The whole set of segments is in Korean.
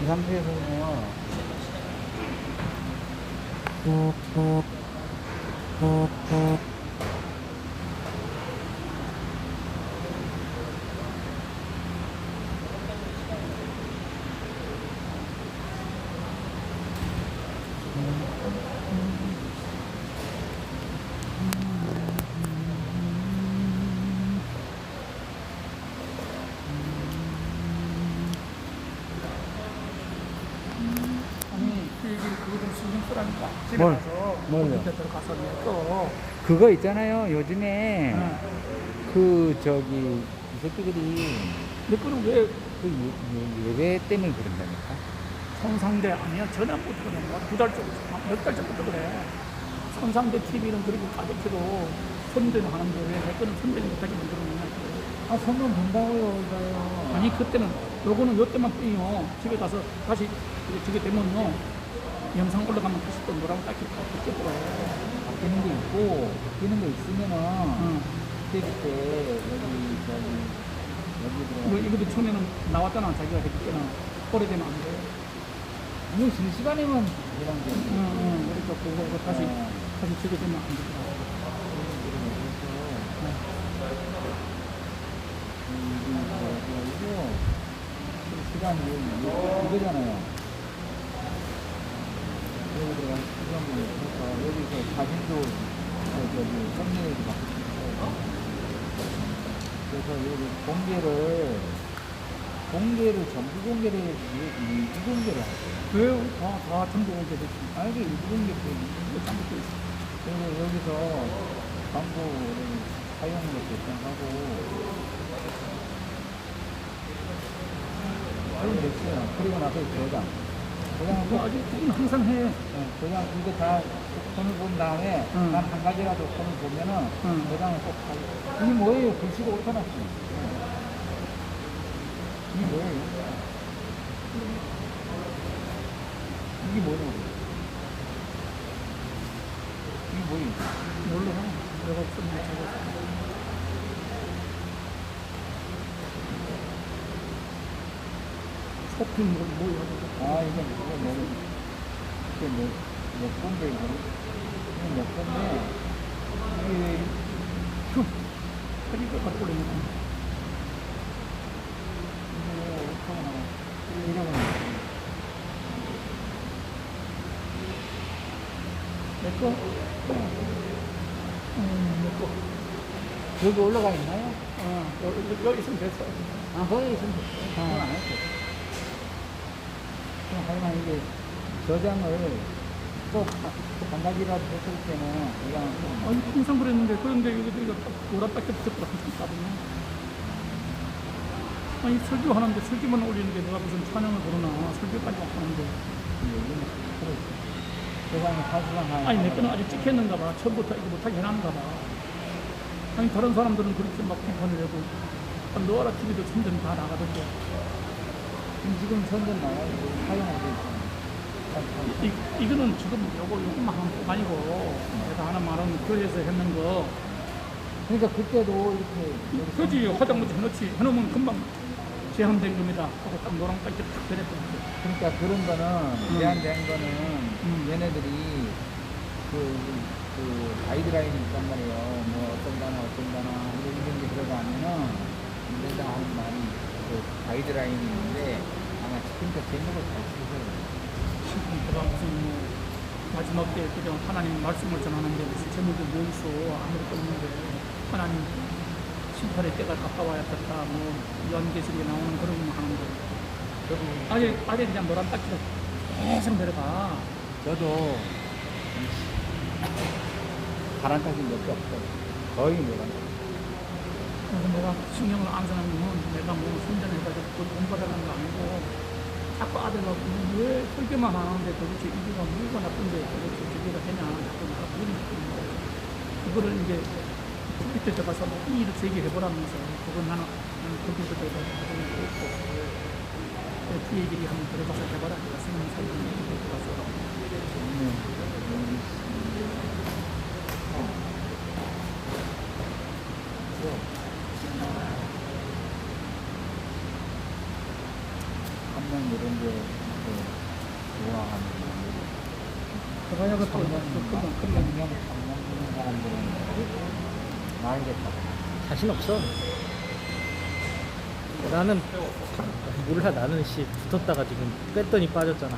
이 상태에서는 아니 그 얘기를 그거 좀 신경 쓰라니까 집에 뭘? 가서 뭘요? 컴퓨터 들어가서 또 그거 있잖아요. 요즘에 응. 그 저기 이 새끼들이 내 거는 왜 그 예배 때문에 그런다니까. 손상대 아니야 전화부터 그래 두달 전부터 몇달 전부터 그래 손상대 TV는 그렇게 가격해도 손대는 하는데 왜 내 거는 손대지 못하게 만들어놓냐 아, 손좀 본다고요, 이거요. 아니 그때는 요거는 요때만 뿐이요 집에 가서 다시 이제 저게 되면요 영상 올라가면 다시 또 뭐라고 딱 이렇게 바뀌더라고 바뀌는 게 있고, 바뀌는 거 있으면은, 응. 그때 여기, 저기, 여기 뭐 들어. 이것도 처음에는 나왔잖아 자기가 했을 때는 오래되면 안 돼. 이거 실시간에만 이런 게. 응. 그러니까 그거 다시 어. 다시 저게 되면 안 된다. 이거 시간이 이거잖아요. 여기 들어간 시간이 해서 여기서 사진도 저기 썸네일도 바꾸고 그래서 여기 공개를 정부 공개를 해야지 비공개를 하세요. 왜 다 전부 오게 되지? 아 이게 비공개 때문에 이거 잘못돼 있어. 그리고 여기서 광고를 사용으로 결정하고 그럼 됐어요. 그리고 나서 저장. 저장하고 그거 아직 그건 항상 해. 저장 이거 다 손을 본 다음에 응. 단 한 가지라도 손을 보면은 응. 저장을 꼭 하고. 이게 뭐예요? 글씨가 오토났지. 이게 뭐예요? 이게 뭐냐고. 이게 뭐예요? 몰라. 내가 없었는데 적었어. 쇼핑몰 뭐야? 아, 이건 이게 몇 건데, 이거? 이건 몇 건데, 이게, 사진도 갖고 올리는 이게, 이름은, 내 거? 내 거. 여기 올라가 있나요? 여기 있으면 됐어. 아, 거기 있으면 됐어요. 그건 안 했어. 하지만 이게 저장을 꼭 한 가지라도 했을 때는 이건 좀 아니 항상 그랬는데 그런데 여기도 이거 노랗게 붙었더라 항상 따르면 아니 설교하는데 설교만 올리는데 내가 무슨 찬양을 부르나 설교까지 막 하는데 여기는 그렇죠. 저장을 사실상 아니 내 거는 아직 찍혔는가 봐 처음부터 이거 못하게 해놨는가 봐 아니 다른 사람들은 그렇게 막 비판을 하고 너라 TV도 선전 다 나가던데 지금 선전 나와요. 사용하고 있어요. 이거는 지금 요것만 하는 거 아니고 내가 하나 말은 그래서 했는 거 그러니까 그때도 이렇게 그지 화장물 해놓지 해놓으면 금방 제한된 겁니다 하고 딱 노랑 딱 이렇게 탁 되랬던 거죠 그러니까 그런 거는 제한된 거는 얘네들이 그 가이드라인이 있단 말이에요. 뭐 어떤 단어 이런 게 들어가면은 문제다 하는 말이 그 가이드라인이 있는데 아마 그러니까 제목을 잘 쓰셔요. 내가 무슨 뭐 마지막 때 그냥 하나님 말씀을 전하는데 무슨 제목이 뭐 있어 아무것도 없는데 하나님 심판의 때가 가까워야 됐다 뭐 연계술이 나오는 그런 거 하는데 아예 그냥 노란 딱지로 계속 내려가 저도 바람 타기 몇 개 없어요. 거의 노란. 그래서 내가 신경을 안 쓰는 건 내가 뭐 선전해가지고 돈 받아가는 거 아니고 자꾸 아들가 왜 설교만 하는데 도대체 이게가 뭐가 나쁜데 도대체 저게가 되냐 자꾸 내가 물어보는 거예요. 그거를 이제 컴퓨터 들어가서 뭐 일을 세개 해보라면서 그건 나는 컴퓨터 들어가서 하는 거 없고 뒤에들이 한번 들어가서 해봐라 내가 쓰는 사이에 들어가서 한번 이런 게 좋아하는 그거야 그 경영 보는 사람들은 말겠다. 자신 없어. 나는 몰라. 나는 씨 붙었다가 지금 뺐더니 빠졌잖아.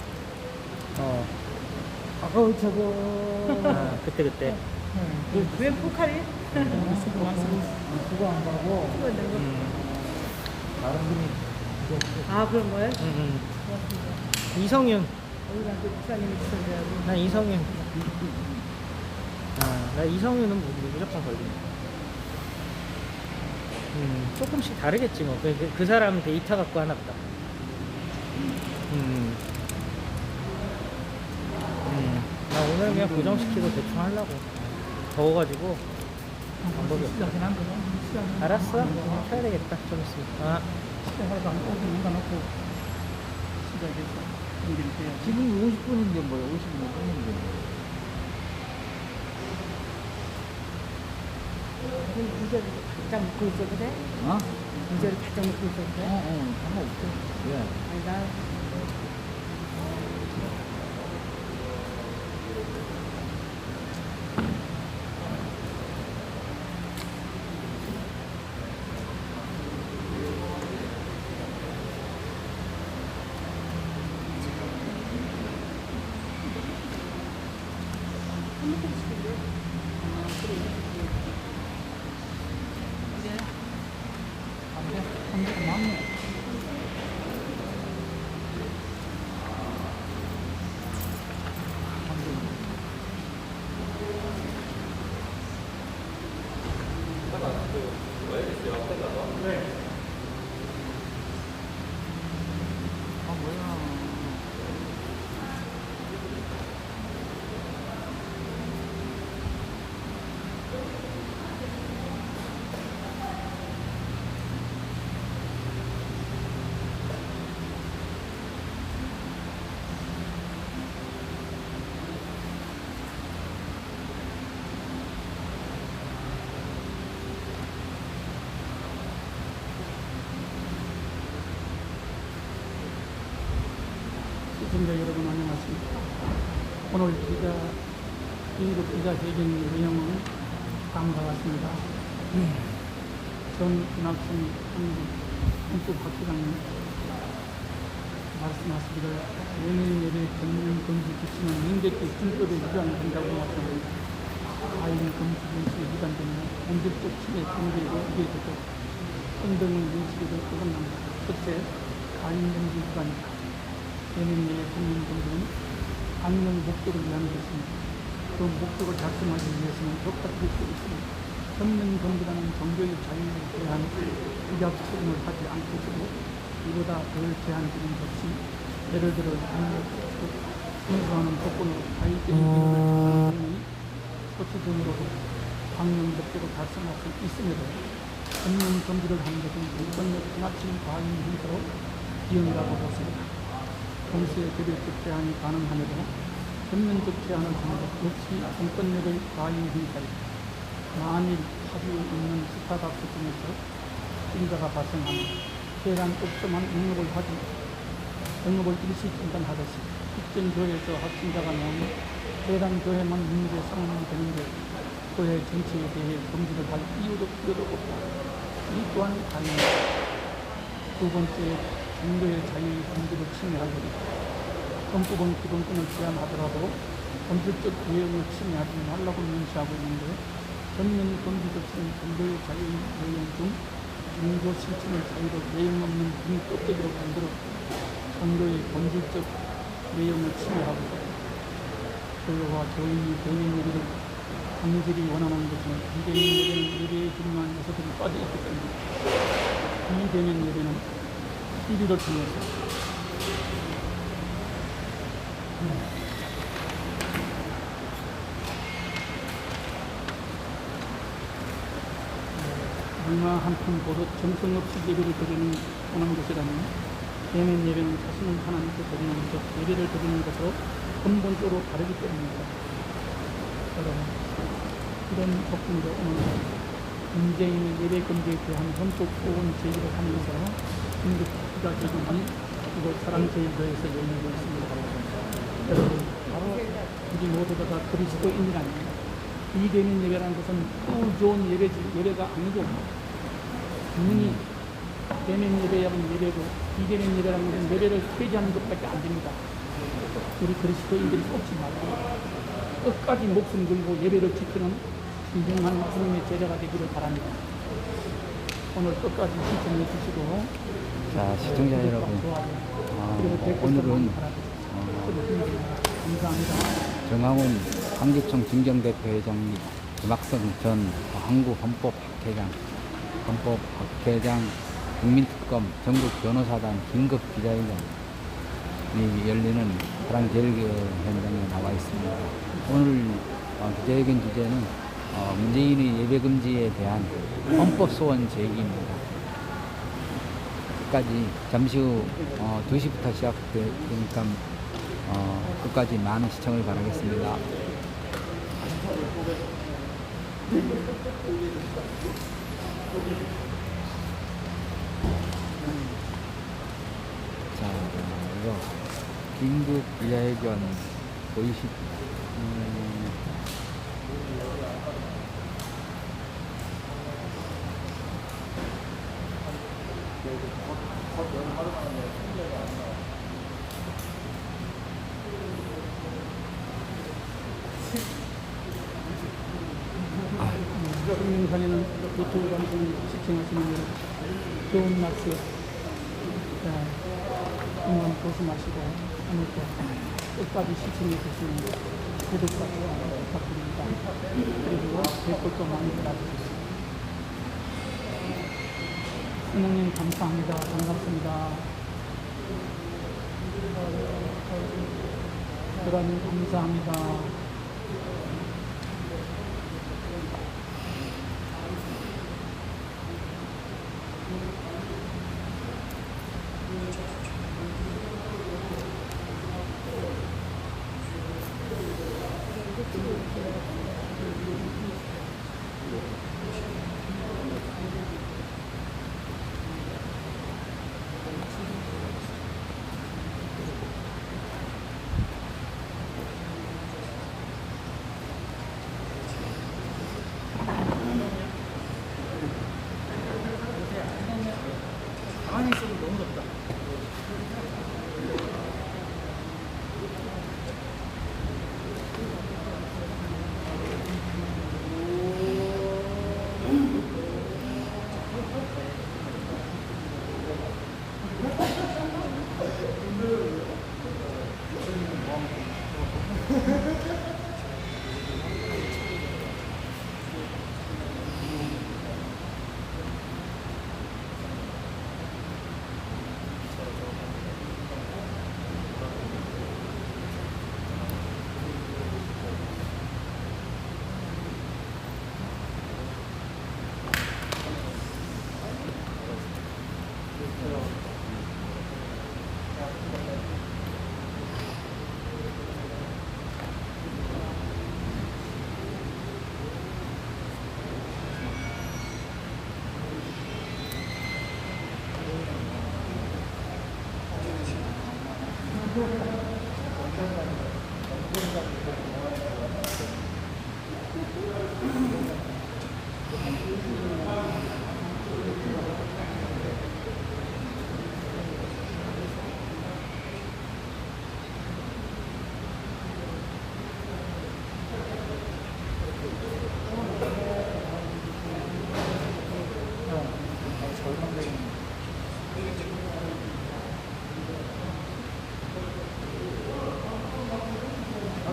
아까 저거 아, 그때. 왜 포카리? 수고 많습니다. 그거 안 가고 수고 있는 거. 다른 분이 아 그런 거예요? 이성윤. 우리한테 목사님이 주셨어요. 난 이성윤. 나 이성윤은 무조건 걸리네. 조금씩 다르겠지 뭐. 그 사람 데이터 갖고 하나 보다. 나 오늘 그냥 고정시키고 대충 하려고. 더워가지고 방법이 없어. 시작은 한 거죠. 시작은 알았어. 켜야 되겠다. 좀 있으면. 시작하다 오기 뭔가 놓고 시작해서 연결이 돼야 지금 50분인데 뭐야? 50분 끝인데. 의자를 바짝 묶고 있어도 돼? 어? 의자를 바짝 묶고 있어도 돼? 상관없어. 왜? 아니 나 한개 맞네. 아 뭐야? 시청자 여러분 안녕하십니까. 오늘 긴급 기자회견 내용은 다음과 같습니다. 전 이낙준 헌법학회장님 말씀하시기를 연예인 예배 전면 금지 조치는 민족의 준법에 위반된다고 말씀합니다. 아인 금지 조치 위반되면 공직적 침해 공개로 이해되고 행동의 인식에도 어긋납니다. 첫째, 아인 금지 위반입니다. 연예인의 국민 공부는 악명 목적을 위한 것입니다. 그 목적을 달성하기 위해서는 적합할 수 있습니다. 전면 금지라는 종교의 자유에 대한 비약 처분을 하지 않고서도 이보다 덜 제한적인 조치, 예를 들어 선수하는 조건으로 가입되는 경우의 조치 등으로도 방역 목적을 달성할 수 있음에도 전면 금지를 하는 것은 공권력 지나친 과잉 행사로 이언다고 보습니다. 동시에 개별적 제한이 가능하므로 전면적 제한을 하는 것 역시 공권력의 과잉 행사입니다. 만일 파주에 있는 스타벅스 중에서 인자가 발생하면 대란 없어만 영업을 일시 중단하듯이 특정 교회에서 확진자가 나오면 대란 교회만 민물에 상환이 되는데 교회 전체에 대해 금지를 할 이유도 필요도 없다. 이 또한 다행입니다. 두 번째, 종교의 자유의 금지를 침해할 것이다. 헌법은 기본권을 제한하더라도 본질적 내용을 침해하지 말라고 명시하고 있는데 전면 금지 조치는 종교의 자유의 내용 중 종교 실천의 자유로 내용 없는 등 껍데기로 만들어 종교의 본질적 내용을 침해하고 있다. 교회와 교인이 대면 예배를 강제히 원하는 것은 비대면 예배는 예배에 중요한 요소들이 빠져있기 때문에 비대면 예배는 TV를 통해서 얼마 한 푼 보도 정성 없이 예배를 드리는 원한 것이라면 대면 예배는 자신을 하나님께 드리는 것, 예배를 드리는 것으로 근본적으로 다르기 때문입니다. 여러분, 이런 조건으로 오늘 문재인의 예배 금지에 대한 헌법 소원 제기를 하면서 긴급 기자회견이 이곳 사랑제일교회에서 열리고 있습니다. 여러분, 우리 모두가 다 그리스도인이 아닙니다. 비대면 예배라는 것은 꿀 좋은 예배가 아니고, 분명히 대면 예배라는 예배고, 비대면 예배라는 것은 예배를 폐지하는 것밖에 안 됩니다. 우리 그리스도인들이 꼽지 말고 끝까지 목숨 걸고 예배를 지키는 진정한 주님의 제자가 되기를 바랍니다. 오늘 끝까지 시청해 주시고, 자, 시청자 여러분, 오늘은 감사합니다. 정항훈 한기총 중정대표회장 및 김학성 전 한국헌법학회장, 국민특검 전국 변호사단 긴급 기자회견이 열리는 사랑제일교회 현장에 나와 있습니다. 오늘 기자회견 주제는 문재인의 예배금지에 대한 헌법소원 제기입니다. 끝까지 잠시 후 2시부터 시작되니까 끝까지 많은 시청을 바라겠습니다. 자, 이거 긴급 기자회견 보이시 동영상에는 유튜브 방송 시청하시는 여러분, 좋은 날씨, 건강 조심하시고, 오늘도 끝까지 시청해 주시는 구독과 좋아요 부탁드립니다. 그리고 댓글도 많이 달아주세요. 선생님 감사합니다. 반갑습니다. 대단히 감사합니다. 가만히 있어도 너무 덥다.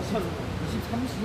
한 23시?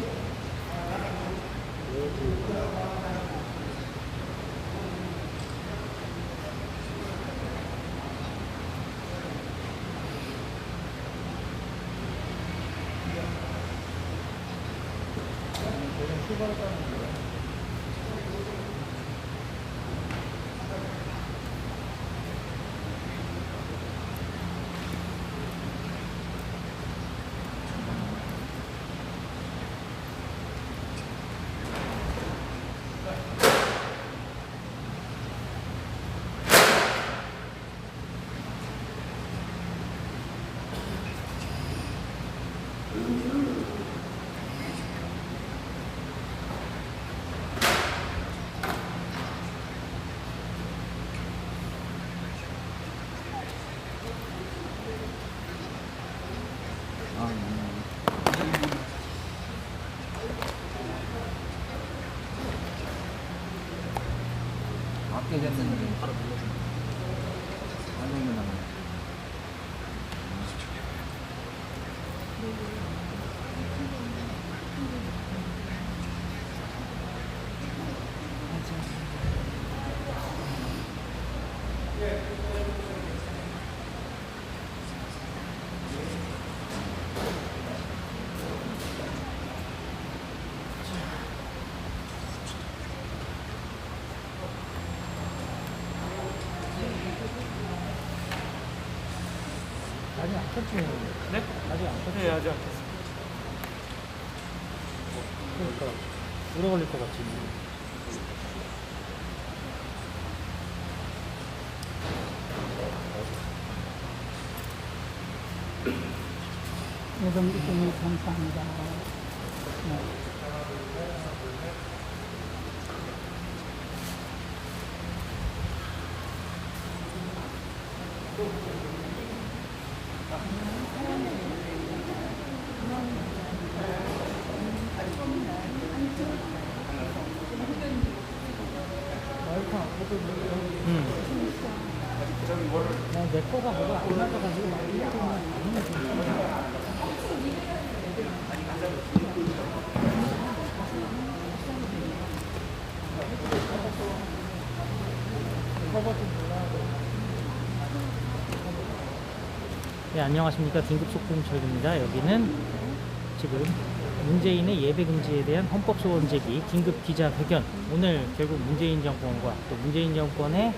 바로 눌러주면 안 오면 아직 안 켰지. 네? 아직 안 켰지. 네, 아직 안 켰어요. 그러니까 오래 걸릴 것 같지. 여러분, 이렇게 감사합니다. 네. 내 거가 뭐가 안 맞아가지고 막 이렇게 네, 안녕하십니까. 긴급속보철입니다. 여기는 지금 문재인의 예배 금지에 대한 헌법 소원 제기 긴급 기자회견. 오늘 결국 문재인 정권과 또 문재인 정권에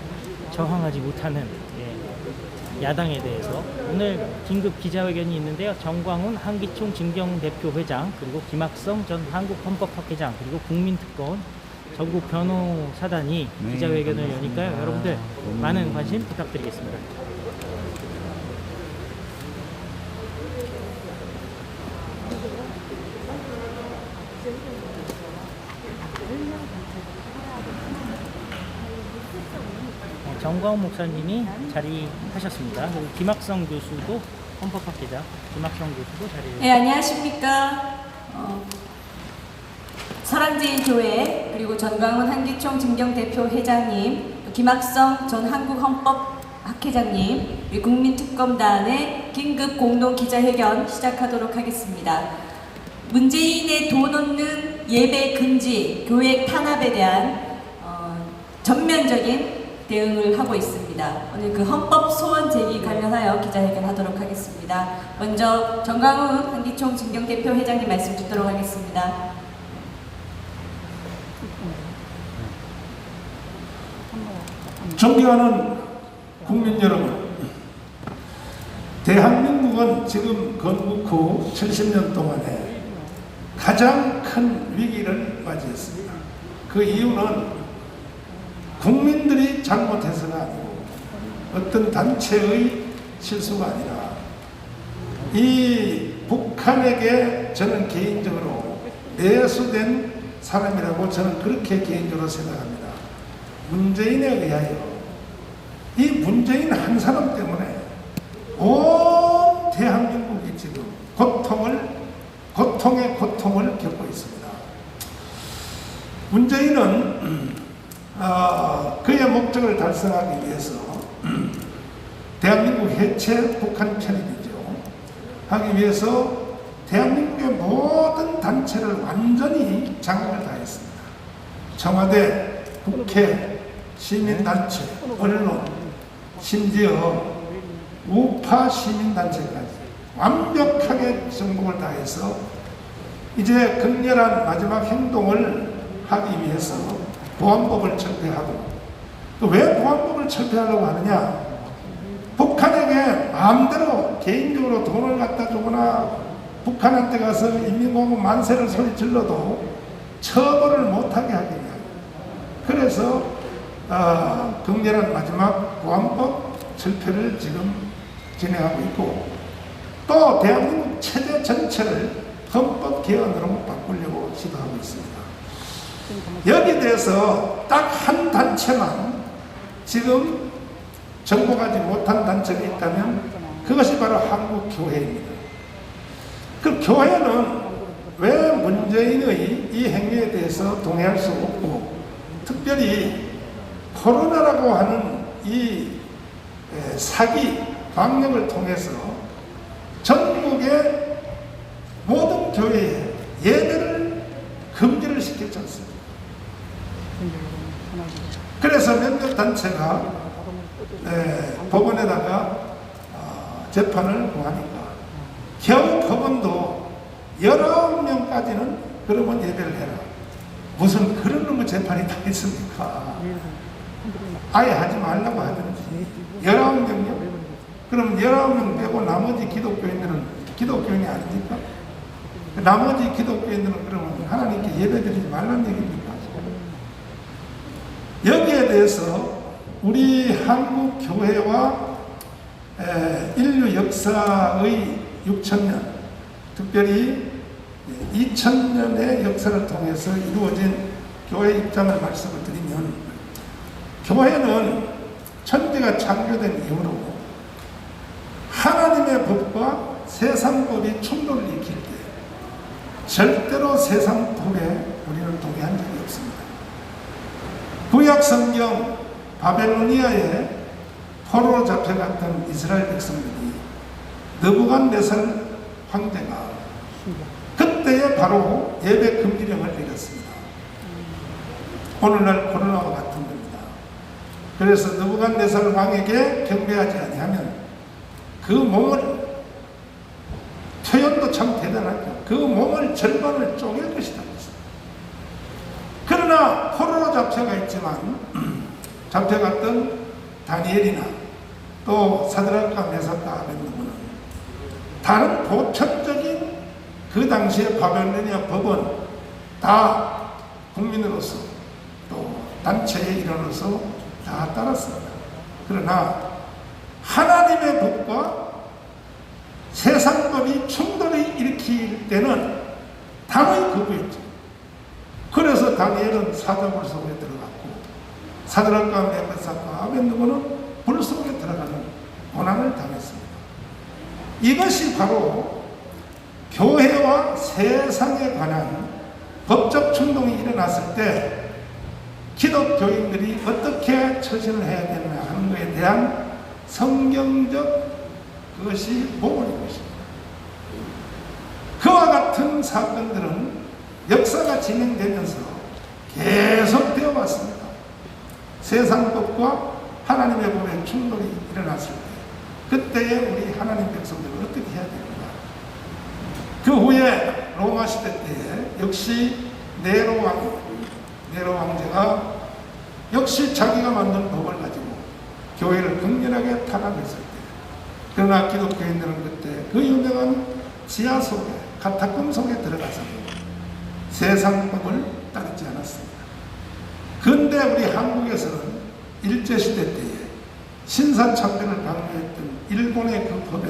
저항하지 못하는 야당에 대해서 오늘 긴급 기자회견이 있는데요. 정광훈 한기총 진경대표회장, 그리고 김학성 전 한국헌법학회장, 그리고 국민특검 전국 변호사단이 기자회견을 여니까요. 여러분들 많은 관심 부탁드리겠습니다. 정광훈 목사님이 자리하셨습니다. 그리고 김학성 교수도 헌법학회자 김학성 교수도 자리를. 네, 안녕하십니까. 사랑제일 교회, 그리고 전광훈 한기총 진경대표 회장님, 또 김학성 전 한국헌법학회장님, 우리 국민특검단의 긴급 공동 기자회견 시작하도록 하겠습니다. 문재인의 돈 없는 예배 금지, 교회 탄압에 대한 전면적인 대응을 하고 있습니다. 오늘 그 헌법 소원 제기 관련하여 기자회견 하도록 하겠습니다. 먼저 정광훈 한기총 진경대표 회장님 말씀 듣도록 하겠습니다. 존경하는 국민 여러분, 대한민국은 지금 건국 후 70년 동안에 가장 큰 위기를 맞이했습니다. 그 이유는 국민들이 잘못해서가 아니고 어떤 단체의 실수가 아니라 이 북한에게 저는 개인적으로 내수된 사람이라고 저는 그렇게 개인적으로 생각합니다. 문재인에 의하여 이 문재인 한 사람 때문에 온 대한민국이 지금 고통의 고통을 겪고 있습니다. 문재인은 그의 목적을 달성하기 위해서 대한민국 해체, 북한 편입이죠. 하기 위해서 대한민국의 모든 단체를 완전히 장악을 다했습니다. 청와대, 국회, 시민단체, 언론, 심지어 우파 시민단체까지 완벽하게 정복을 다해서 이제 극렬한 마지막 행동을 하기 위해서 보안법을 철폐하고, 또 왜 보안법을 철폐하려고 하느냐? 북한에게 마음대로 개인적으로 돈을 갖다 주거나 북한한테 가서 인민공화국 만세를 소리 질러도 처벌을 못하게 하기 위하여, 그래서 극렬한 마지막 보안법 철폐를 지금 진행하고 있고, 또 대한민국 체제 전체를 헌법 개헌으로 바꾸려고 시도하고 있습니다. 여기에 대해서 딱 한 단체만 지금 정복하지 못한 단체가 있다면 그것이 바로 한국교회입니다. 그 교회는 왜 문재인의 이 행위에 대해서 동의할 수 없고, 특별히 코로나라고 하는 이 사기 방역을 통해서 전국의 모든 교회에 예배를 금지를 시켰지 않습니까? 그래서 몇몇 단체가 법원에다가 재판을 구하니까 겨우 법원도 19명까지는 그러면 예배를 해라. 무슨 그런 놈의 재판이 다 있습니까? 아예 하지 말라고 하든지. 19명요? 그럼 19명 빼고 나머지 기독교인들은 기독교인이 아닙니까? 나머지 기독교인들은 그러면 하나님께 예배드리지 말라는 얘기입니까? 여기에 대해서 우리 한국 교회와 인류 역사의 6,000년, 특별히 2000년의 역사를 통해서 이루어진 교회 입장을 말씀을 드리면, 교회는 천지가 창조된 이후로 하나님의 법과 세상법이 충돌을 일으킬 때 절대로 세상법에 우리는 동의한 적이 없습니다. 구약 성경 바벨로니아에 포로로 잡혀갔던 이스라엘 백성들이 느부갓네살 황제가 그때에 바로 예배 금지령을 내렸습니다. 오늘날 코로나와 같은 겁니다. 그래서 느부갓네살 왕에게 경배하지 아니하면 그 몸을, 표현도 참 대단하죠. 그 몸을 절반을 쪼갤 것이다. 그러나 포로로 잡혀가 있지만 잡혀갔던 다니엘이나 또 사드락과 메삭과 아벤느고는 다른 보편적인 그 당시의 바벨로니아 법은 다 국민으로서 또 단체의 일원으로서 다 따랐습니다. 그러나 하나님의 법과 세상법이 충돌을 일으킬 때는 단호히 거부했죠. 그래서 다니엘은 사자굴 속에 들어갔고 사드락과 메삭과 아벤느고는 불 속에 들어가는 고난을 당했습니다. 이것이 바로 교회와 세상에 관한 법적 충동이 일어났을 때 기독교인들이 어떻게 처신을 해야 되느냐 하는 것에 대한 성경적 그것이 모범인 것입니다. 그와 같은 사건들은 역사가 진행되면서 계속 되어 왔습니다. 세상법과 하나님의 법의 충돌이 일어났을 때 그때에 우리 하나님 백성들은 어떻게 해야 됩니까? 그 후에 로마 시대 때에 역시 네로 왕제가 역시 자기가 만든 법을 가지고 교회를 극렬하게 타락했을 때, 그러나 기독교인들은 그때 그 유명한 지하 속에 카타콤 속에 들어가서 세상법을 따르지 않았습니다. 근데 우리 한국에서는 일제시대 때에 신사참배를 강요했던 일본의 그 법에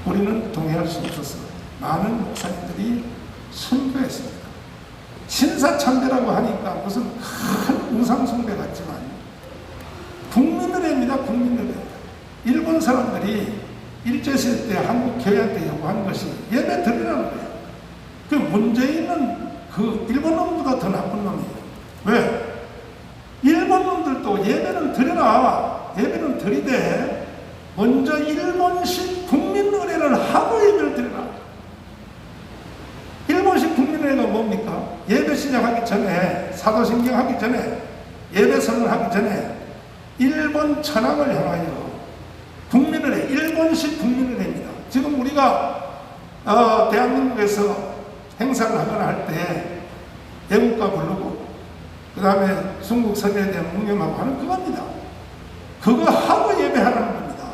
우리는 동의할 수 없어서 많은 목사님들이 순교했습니다. 신사참배라고 하니까 무슨 큰 우상숭배 같지만 국민의례입니다. 국민의례. 일본 사람들이 일제시대 때 한국 교회한테 요구한 것이 예배 드리라는 거예요. 그 문재인은 그 일본 놈보다 더 나쁜 놈이에요. 왜? 일본 놈들도 예배는 드려라. 예배는 드리되 먼저 일본식 국민의례를 하고 예배를 드려라. 일본식 국민의례가 뭡니까? 예배 시작하기 전에, 사도신경 하기 전에, 예배 선언하기 전에 일본 천황을 향하여 국민의례, 일본식 국민의례입니다. 지금 우리가 대한민국에서 행사를 하거나 할 때 애국가 부르고 그 다음에 순국 선열에 대한 묵념하고 하는 그겁니다. 그거 하고 예배하라는 겁니다.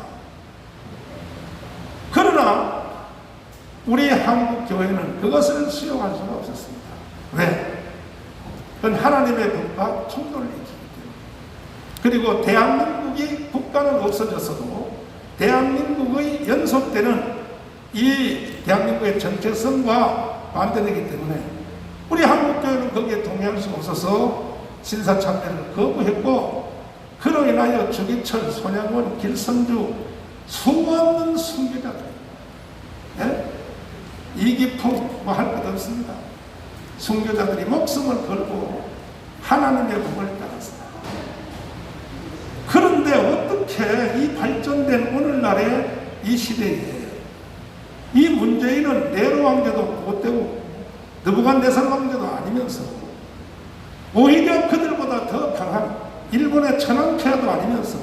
그러나 우리 한국 교회는 그것을 수용할 수가 없었습니다. 왜? 그건 하나님의 법과 충돌을 일으키기 때문에. 그리고 대한민국이 국가는 없어졌어도 대한민국의 연속되는 이 대한민국의 정체성과 반대되기 때문에 우리 한국교회는 거기에 동의할 수 없어서 신사참배를 거부했고, 그로 인하여 주기철, 손양원, 길성주 수없는 순교자들, 이기풍 뭐 할 것 없습니다. 순교자들이 목숨을 걸고 하나님의 법을 따랐습니다. 그런데 어떻게 이 발전된 오늘날의 이 시대에 이 문재인은 네로 왕제도 못 되고 느부갓네살 왕제도 아니면서 오히려 그들보다 더 강한 일본의 천황폐하도 아니면서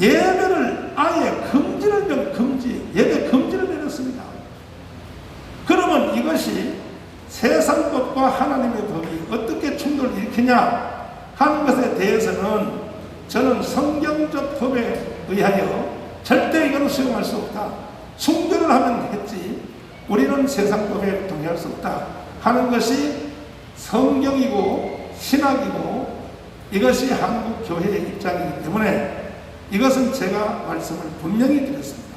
예배를 아예 예배 금지를 내렸습니다. 그러면 이것이 세상법과 하나님의 법이 어떻게 충돌을 일으키냐 하는 것에 대해서는 저는 성경적 법에 의하여 절대 이거는 수용할 수 없다. 순교를 하면 했지 우리는 세상법에 동의할 수 없다 하는 것이 성경이고 신학이고 이것이 한국 교회의 입장이기 때문에 이것은 제가 말씀을 분명히 드렸습니다.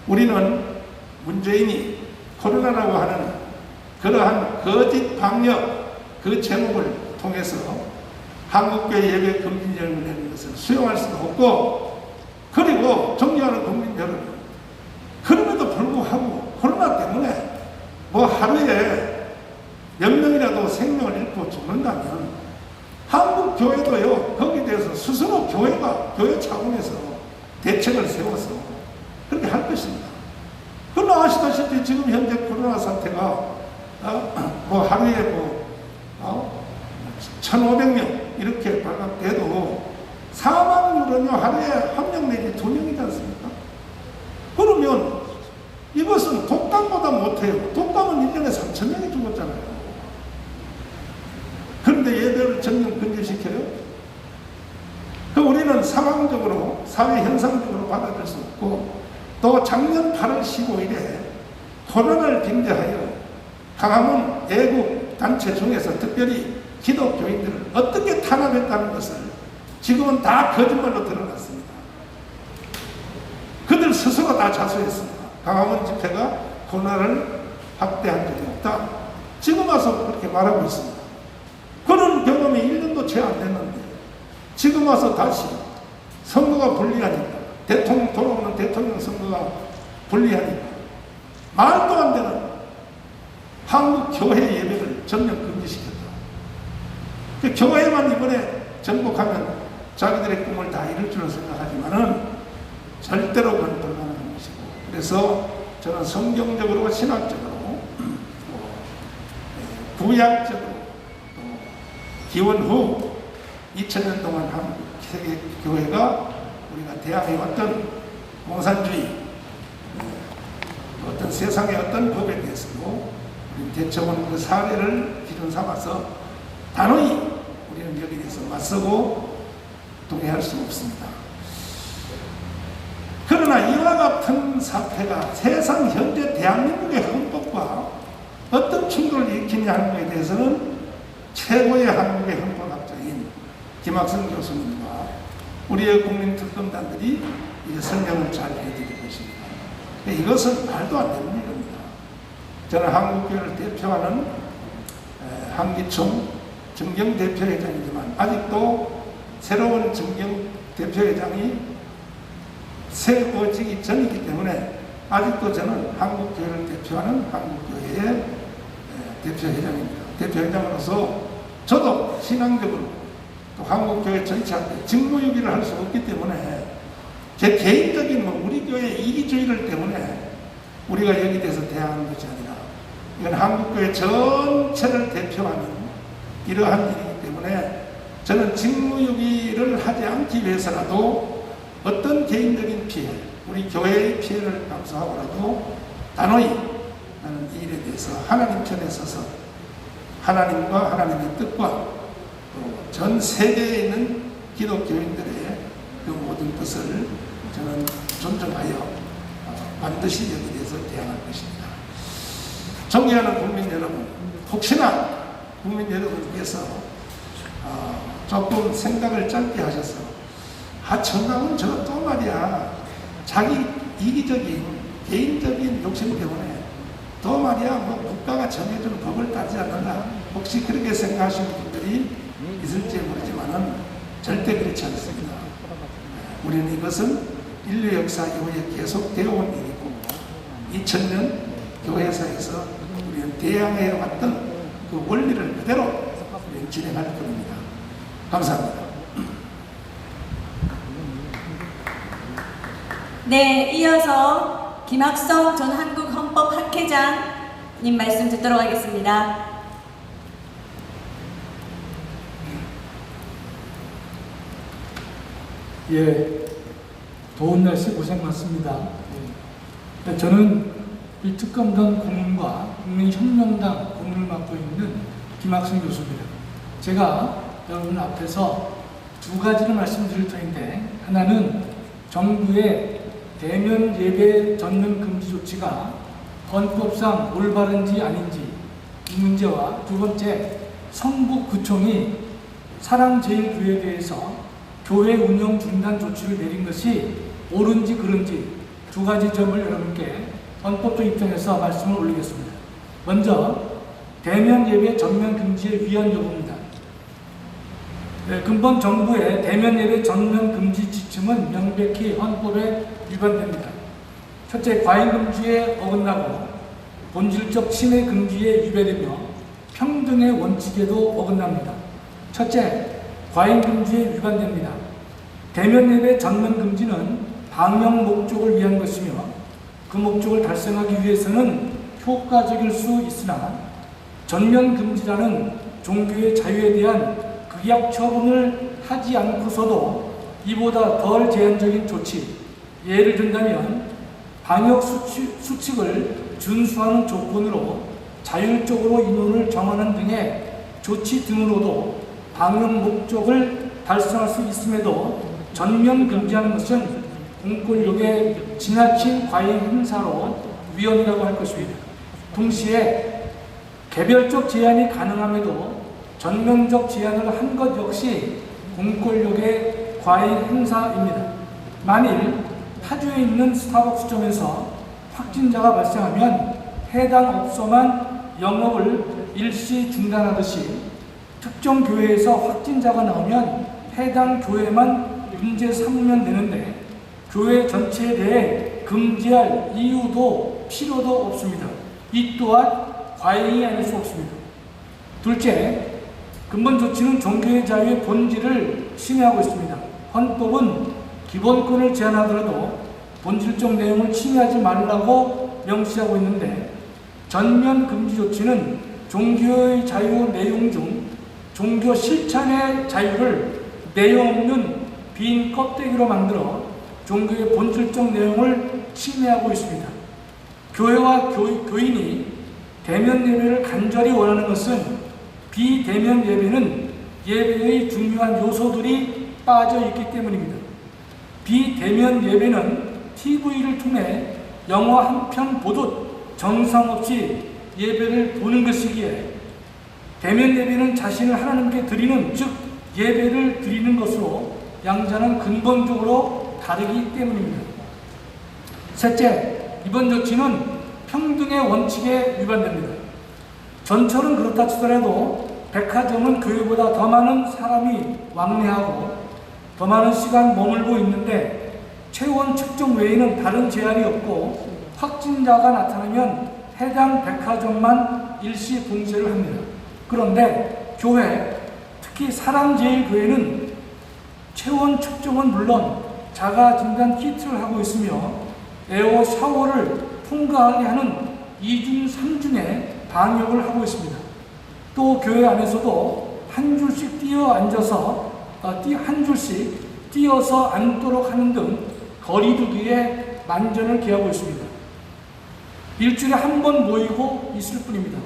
우리는 문재인이 코로나라고 하는 그러한 거짓 방역 그 제목을 통해서 한국교회 예배 금지령을 내는 것을 수용할 수도 없고, 그리고 존경하는 국민 여러분, 그럼에도 불구하고 코로나 때문에 뭐 하루에 몇 명이라도 생명을 잃고 죽는다면 한국 교회도요 거기에 대해서 스스로 교회 차원에서 대책을 세워서 그렇게 할 것입니다. 그러나 아시다시피 지금 현재 코로나 사태가 뭐 하루에 1,500명 이렇게 발각돼도 사망률은요 하루에 1명 내지 2명이지 않습니까? 그러면 이것은 독감보다 못해요. 독감은 1년에 3,000명이 죽었잖아요. 그런데 예배를 전면 금지시켜요? 우리는 상황적으로 사회 현상적으로 받아들일 수 없고, 또 작년 8월 15일에 코로나를 빙자하여 강화문 애국 단체 중에서 특별히 기독교인들을 어떻게 탄압했다는 것을 지금은 다 거짓말로 드러났습니다. 그들 스스로 다 자수했습니다. 강화문 집회가 코로나를 확대한 적이 없다. 지금 와서 그렇게 말하고 있습니다. 그런 경험이 1년도 채 안 됐는데 지금 와서 다시 선거가 불리하니까, 돌아오는 대통령 선거가 불리하니까 말도 안 되는 한국 교회 예배를 전면 금지시켰다. 교회만 이번에 정복하면 자기들의 꿈을 다 이룰 줄로 생각하지만은 절대로 그건 불가능한 것이고, 그래서 저는 성경적으로 신학적으로 구약적으로 또 기원 후 2000년 동안 한국 세계 교회가 우리가 대항해왔던 공산주의 어떤 세상의 어떤 법에 대해서도 우리 대처원 그 사례를 기준 삼아서 단호히 우리는 여기에 대해서 맞서고 동의할 수 없습니다. 그러나 이와 같은 사태가 세상 현재 대한민국의 헌법과 어떤 충돌을 일으키냐 하는 것에 대해서는 최고의 한국의 헌법학자인 김학성 교수님과 우리의 국민특검단들이 이제 설명을 잘 해드릴 것입니다. 이것은 말도 안 되는 일입니다. 저는 한국교회를 대표하는 한기총 정경대표회장이지만 아직도 새로운 정경대표회장이 세워지기 전이기 때문에 아직도 저는 한국교회를 대표하는 한국교회의 대표회장입니다. 대표회장으로서 저도 신앙적으로 또 한국교회 전체한테 직무유기를 할 수 없기 때문에 제 개인적인 우리 교회 이기주의를 때문에 우리가 여기 대해서 대항하는 것이 아니라 이건 한국교회 전체를 대표하는 이러한 일이기 때문에 저는 직무유기를 하지 않기 위해서라도 어떤 개인적인 피해, 우리 교회의 피해를 감수하고라도 단호히 나는 이 일에 대해서 하나님 편에 서서 하나님과 하나님의 뜻과 또 전 세계에 있는 기독교인들의 그 모든 뜻을 저는 존중하여 반드시 여기에 대해서 대항할 것입니다. 존경하는 국민 여러분, 혹시나 국민 여러분께서 조금 생각을 짧게 하셔서 청강은 저 또 말이야 자기 이기적인 개인적인 욕심 때문에 또 말이야 국가가 정해준 법을 따르지 않는다, 혹시 그렇게 생각하시는 분들이 있을지 모르지만은 절대 그렇지 않습니다. 우리는 이것은 인류 역사 이후에 계속 되어 온 일이고 2000년 교회사에서 우리는 대항해 왔던 그 원리를 그대로 진행할 겁니다. 감사합니다. 네, 이어서 김학성 전 한국헌법학회장님 말씀 듣도록 하겠습니다. 예, 더운 날씨 고생 많습니다. 예. 저는 이 특검단 고문과 국민혁명당 고문을 맡고 있는 김학성 교수입니다. 제가 여러분 앞에서 두 가지를 말씀드릴 터인데, 하나는 정부의 대면 예배 전면 금지 조치가 헌법상 올바른지 아닌지 이 문제와, 두 번째, 성북구청이 사랑제일교회에 대해서 교회 운영 중단 조치를 내린 것이 옳은지 그른지 두 가지 점을 여러분께 헌법적 입장에서 말씀을 올리겠습니다. 먼저 대면 예배 전면 금지의 위헌 여부입니다. 근본 정부의 대면 예배 전면 금지 지침은 명백히 헌법에 위반됩니다. 첫째, 과잉 금지에 어긋나고 본질적 침해 금지에 위배되며 평등의 원칙에도 어긋납니다. 첫째, 과잉 금지에 위반됩니다. 대면 예배 전면 금지는 방역 목적을 위한 것이며 그 목적을 달성하기 위해서는 효과적일 수 있으나 전면 금지라는 종교의 자유에 대한 극약 처분을 하지 않고서도 이보다 덜 제한적인 조치, 예를 든다면 방역 수칙을 준수하는 조건으로 자율적으로 인원을 정하는 등의 조치 등으로도 방역 목적을 달성할 수 있음에도 전면 금지하는 것은 공권력의 지나친 과잉 행사로 위헌이라고 할 것입니다. 동시에 개별적 제한이 가능함에도 전면적 제한을 한 것 역시 공권력의 과잉 행사입니다. 만일 타주에 있는 스타벅스점에서 확진자가 발생하면 해당 업소만 영업을 일시 중단하듯이 특정 교회에서 확진자가 나오면 해당 교회만 문제 삼으면 되는데 교회 전체에 대해 금지할 이유도 필요도 없습니다. 이 또한 과잉이 아닐 수 없습니다. 둘째, 근본 조치는 종교의 자유의 본질을 침해하고 있습니다. 헌법은 기본권을 제한하더라도 본질적 내용을 침해하지 말라고 명시하고 있는데, 전면 금지 조치는 종교의 자유 내용 중 종교 실천의 자유를 내용 없는 빈 껍데기로 만들어 종교의 본질적 내용을 침해하고 있습니다. 교회와 교인이 대면 예배를 간절히 원하는 것은 비대면 예배는 예배의 중요한 요소들이 빠져 있기 때문입니다. 비대면 예배는 TV를 통해 영화 한 편 보듯 정성 없이 예배를 보는 것이기에 대면 예배는 자신을 하나님께 드리는, 즉 예배를 드리는 것으로 양자는 근본적으로 다르기 때문입니다. 셋째, 이번 조치는 평등의 원칙에 위반됩니다. 전철은 그렇다 치더라도 백화점은 교회보다 더 많은 사람이 왕래하고 더 많은 시간 머물고 있는데 체온 측정 외에는 다른 제한이 없고 확진자가 나타나면 해당 백화점만 일시 봉쇄를 합니다. 그런데 교회, 특히 사랑제일교회는 체온 측정은 물론 자가 진단 키트를 하고 있으며 에어 샤워를 통과하게 하는 2중 3중의 방역을 하고 있습니다. 또 교회 안에서도 한 줄씩 한 줄씩 띄어서 앉도록 하는 등 거리두기에 만전을 기하고 있습니다. 일주일에 한 번 모이고 있을 뿐입니다.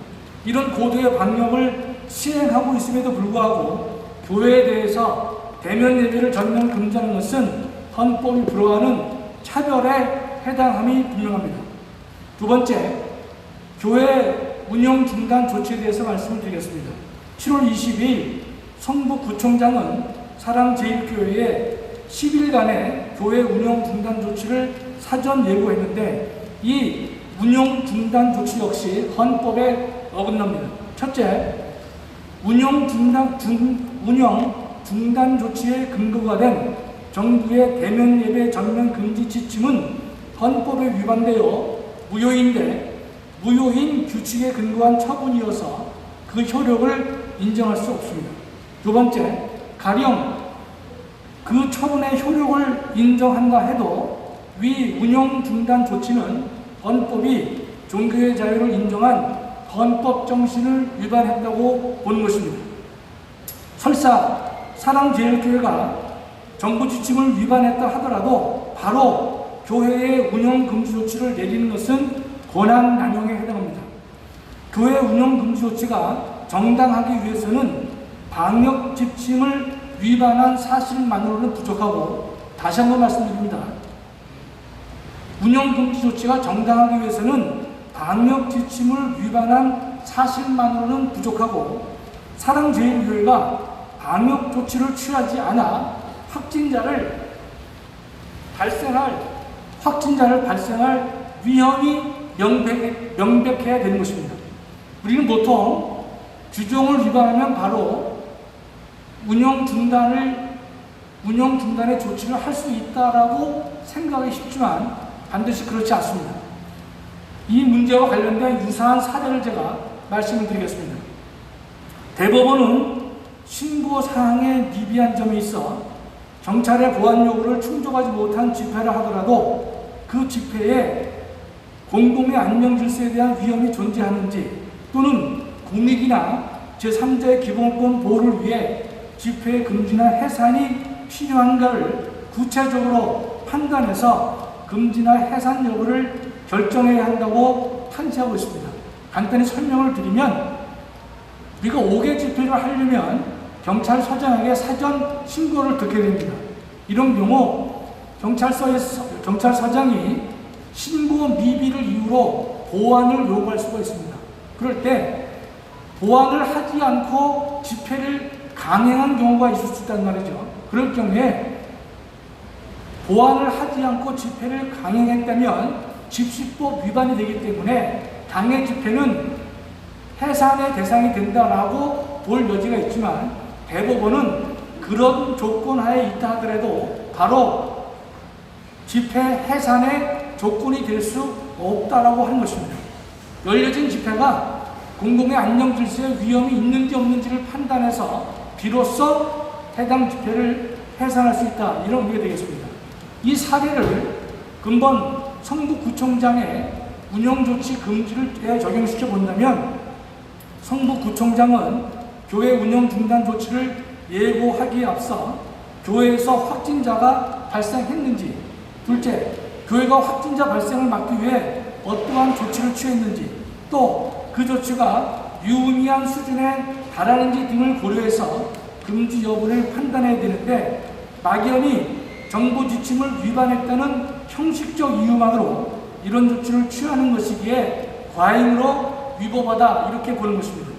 이런 고도의 방역을 시행하고 있음에도 불구하고 교회에 대해서 대면 예배를 전면 금지하는 것은 헌법이 불허하는 차별에 해당함이 분명합니다. 두 번째, 교회 운영 중단 조치에 대해서 말씀을 드리겠습니다. 7월 22일 성북구청장은 사랑제일교회에 10일간의 교회 운영 중단 조치를 사전 예고했는데 이 운영 중단 조치 역시 헌법에 어긋납니다. 첫째, 운영 중단 조치의 근거가 된 정부의 대면 예배 전면 금지 지침은 헌법에 위반되어 무효인 규칙에 근거한 처분이어서 그 효력을 인정할 수 없습니다. 두 번째, 가령 그 처분의 효력을 인정한다 해도 위 운영 중단 조치는 헌법이 종교의 자유를 인정한 헌법 정신을 위반했다고 보는 것입니다. 설사 사랑제일교회가 정부 지침을 위반했다 하더라도 바로 교회의 운영 금지 조치를 내리는 것은 권한 남용에 해당합니다. 교회 운영 금지 조치가 정당하기 위해서는 방역 지침을 위반한 사실만으로는 부족하고, 다시 한번 말씀드립니다. 운영 금지 조치가 정당하기 위해서는 방역 지침을 위반한 사실만으로는 부족하고, 사랑제일교회가 방역 조치를 취하지 않아 확진자를 발생할 위험이 명백해야 되는 것입니다. 우리는 보통 규정을 위반하면 바로 운영 중단의 조치를 할 수 있다라고 생각하기 쉽지만 반드시 그렇지 않습니다. 이 문제와 관련된 유사한 사례를 제가 말씀을 드리겠습니다. 대법원은 신고 사항에 미비한 점이 있어 경찰의 보안 요구를 충족하지 못한 집회를 하더라도 그 집회에 공공의 안녕 질서에 대한 위험이 존재하는지, 또는 국익이나 제3자의 기본권 보호를 위해 집회 금지나 해산이 필요한가를 구체적으로 판단해서 금지나 해산 여부를 결정해야 한다고 판시하고 있습니다. 간단히 설명을 드리면, 우리가 5개 집회를 하려면 경찰서장에게 사전 신고를 듣게 됩니다. 이런 경우 경찰서장이 신고 미비를 이유로 보완을 요구할 수가 있습니다. 그럴 때 보완을 하지 않고 집회를 강행한 경우가 있을 수 있단 말이죠. 그럴 경우에 보완을 하지 않고 집회를 강행했다면 집시법 위반이 되기 때문에 당해 집회는 해산의 대상이 된다라고 볼 여지가 있지만, 대법원은 그런 조건 하에 있다 하더라도 바로 집회 해산의 조건이 될 수 없다라고 하는 것입니다. 열려진 집회가 공공의 안녕 질서에 위험이 있는지 없는지를 판단해서 비로소 해당 집회를 해산할 수 있다, 이런 의미가 되겠습니다. 이 사례를 근본 성북구청장의 운영조치 금지를 적용시켜 본다면, 성북구청장은 교회 운영 중단 조치를 예고하기에 앞서 교회에서 확진자가 발생했는지, 둘째, 교회가 확진자 발생을 막기 위해 어떠한 조치를 취했는지, 또 그 조치가 유의미한 수준에 달하는지 등을 고려해서 금지 여부를 판단해야 되는데, 막연히 정부 지침을 위반했다는 형식적 이유만으로 이런 조치를 취하는 것이기에 과잉으로 위법하다, 이렇게 보는 것입니다.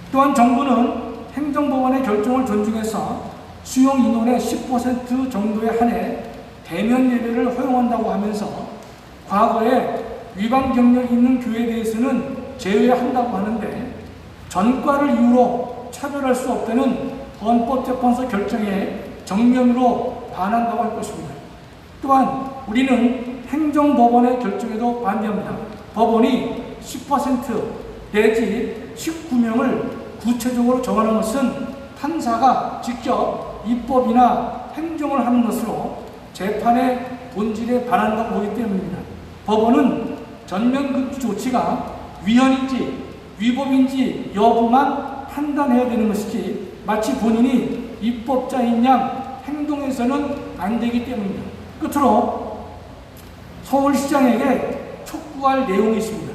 또한 정부는 행정법원의 결정을 존중해서 수용 인원의 10% 정도에 한해 대면 예배를 허용한다고 하면서 과거에 위반 경력이 있는 교회에 대해서는 제외한다고 하는데, 전과를 이유로 차별할 수 없다는 헌법재판소 결정에 정면으로 반한다고 할 것입니다. 또한 우리는 행정법원의 결정에도 반대합니다. 법원이 10% 내지 19명을 구체적으로 정하는 것은 판사가 직접 입법이나 행정을 하는 것으로 재판의 본질에 반한다고 보기 때문입니다. 법원은 전면금지 조치가 위헌인지 위법인지 여부만 판단해야 되는 것이지, 마치 본인이 입법자인 양 행동해서는 안 되기 때문입니다. 끝으로 서울시장에게 촉구할 내용이 있습니다.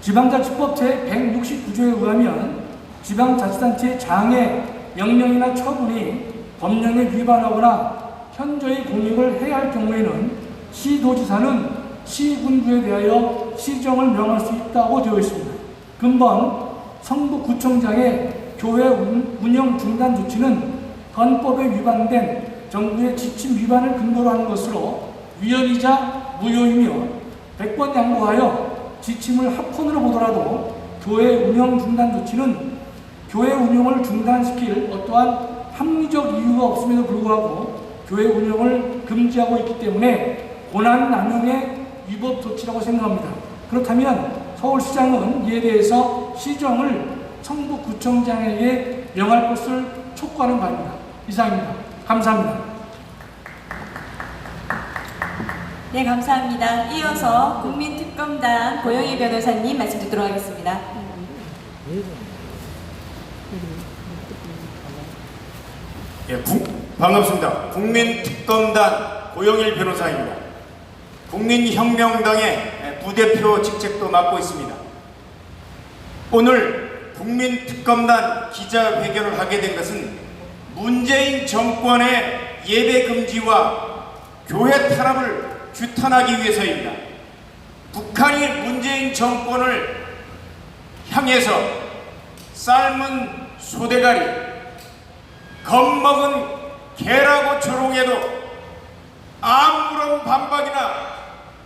지방자치법 제169조에 의하면 지방자치단체의 장애, 명령이나 처분이 법령에 위반하거나 현저히 공익을 해할 경우에는 시도지사는 시군구에 대하여 시정을 명할 수 있다고 되어 있습니다. 근본 성북구청장의 교회 운영 중단 조치는 헌법에 위반된 정부의 지침 위반을 근거로 하는 것으로 위헌이자 무효이며, 100번 양보하여 지침을 합헌으로 보더라도 교회 운영 중단 조치는 교회 운영을 중단시킬 어떠한 합리적 이유가 없음에도 불구하고 교회 운영을 금지하고 있기 때문에 권한 남용의 위법 조치라고 생각합니다. 그렇다면 서울시장은 이에 대해서 시정을 성북구청장에게 명할 것을 촉구하는 바입니다. 이상입니다. 감사합니다. 네, 감사합니다. 이어서 국민특검단 고영희 변호사님 말씀 듣도록 하겠습니다. 예, 반갑습니다. 국민특검단 고영일 변호사입니다. 국민혁명당의 부대표 직책도 맡고 있습니다. 오늘 국민특검단 기자회견을 하게 된 것은 문재인 정권의 예배 금지와 교회 탄압을 규탄하기 위해서입니다. 북한이 문재인 정권을 향해서 삶은 소대가리, 겁먹은 개라고 조롱해도 아무런 반박이나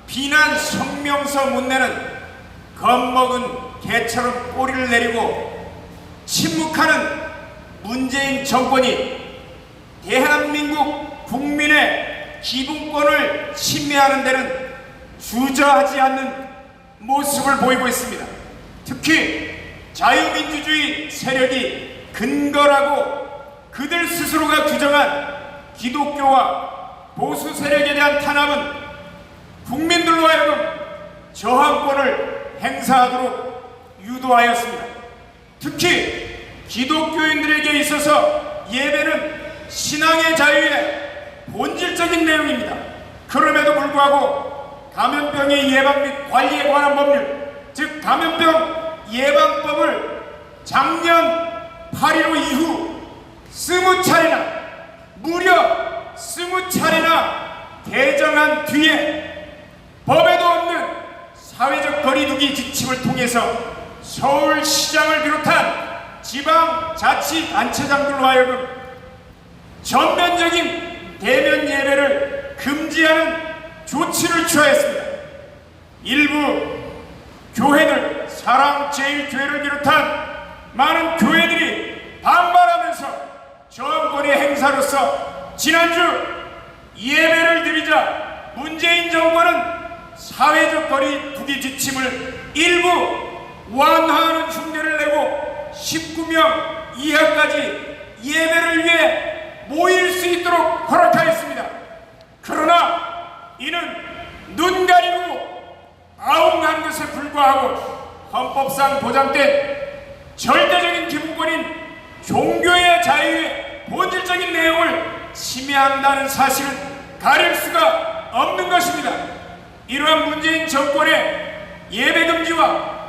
비난 성명서 못 내는 겁먹은 개처럼 꼬리를 내리고 침묵하는 문재인 정권이 대한민국 국민의 기본권을 침해하는 데는 주저하지 않는 모습을 보이고 있습니다. 특히 자유민주주의 세력이 근거라고 그들 스스로가 규정한 기독교와 보수 세력에 대한 탄압은 국민들로 하여금 저항권을 행사하도록 유도하였습니다. 특히 기독교인들에게 있어서 예배는 신앙의 자유의 본질적인 내용입니다. 그럼에도 불구하고 감염병의 예방 및 관리에 관한 법률, 즉 감염병 예방법을 작년 8.15 이후 20차례나 무려 20차례나 개정한 뒤에 법에도 없는 사회적 거리두기 지침을 통해서 서울시장을 비롯한 지방자치단체장들로 하여금 전면적인 대면 예배를 금지하는 조치를 취하였습니다. 일부 교회들, 사랑제일교회를 비롯한 많은 교회들이 반발하면서 정권의 행사로서 지난주 예배를 드리자 문재인 정권은 사회적 거리두기 지침을 일부 완화하는 흉내를 내고 19명 이하까지 예배를 위해 모일 수 있도록 허락하였습니다. 그러나 이는 눈 가리고 아웅한 것에 불과하고 헌법상 보장된 절대적인 기본권인 종교의 자유의 본질적인 내용을 침해한다는 사실은 가릴 수가 없는 것입니다. 이러한 문재인 정권의 예배금지와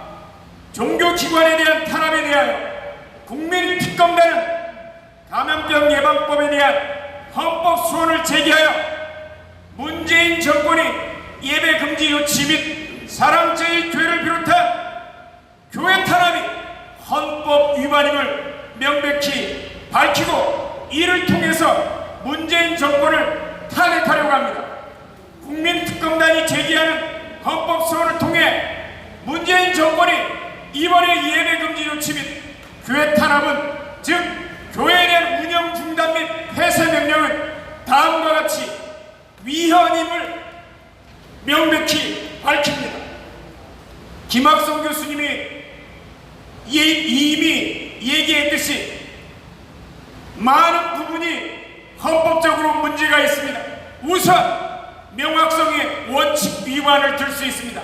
종교기관에 대한 탄압에 대하여 국민특검단은 감염병 예방법에 대한 헌법 소원을 제기하여 문재인 정권이 예배금지 요치 및 사랑제일교회를 비롯한 교회 탄압이 헌법 위반임을 명백히 밝히고 이를 통해서 문재인 정권을 탄핵하려고 합니다. 국민특검단이 제기하는 헌법소원을 통해 문재인 정권이 이번에 예배금지 조치 및 교회 탄압은 즉 교회에 대한 운영 중단 및 폐쇄 명령은 다음과 같이 위헌임을 명백히 밝힙니다. 김학성 교수님이 이미 얘기했듯이 많은 부분이 헌법적으로 문제가 있습니다. 우선 명확성의 원칙 위반을 들 수 있습니다.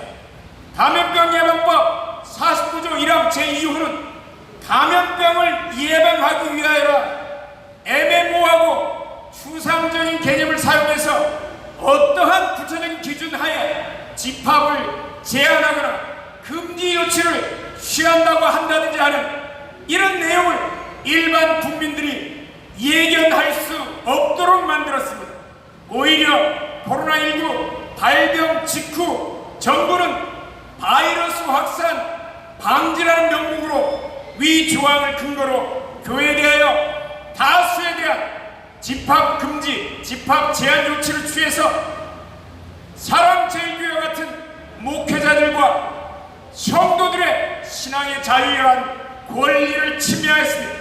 감염병 예방법 49조 1항 제2호는 감염병을 예방하기 위하여 애매모호하고 추상적인 개념을 사용해서 어떠한 구체적인 기준 하에 집합을 제한하거나 금지 조치를 취한다고 한다든지 하는 이런 내용을 일반 국민들이 예견할 수 없도록 만들었습니다. 오히려 코로나19 발병 직후 정부는 바이러스 확산 방지라는 명목으로 위 조항을 근거로 교회에 대하여 다수에 대한 집합 금지, 집합 제한 조치를 취해서 사랑제일교회 같은 목회자들과 성도들의 신앙의 자유란 권리를 침해하였습니다.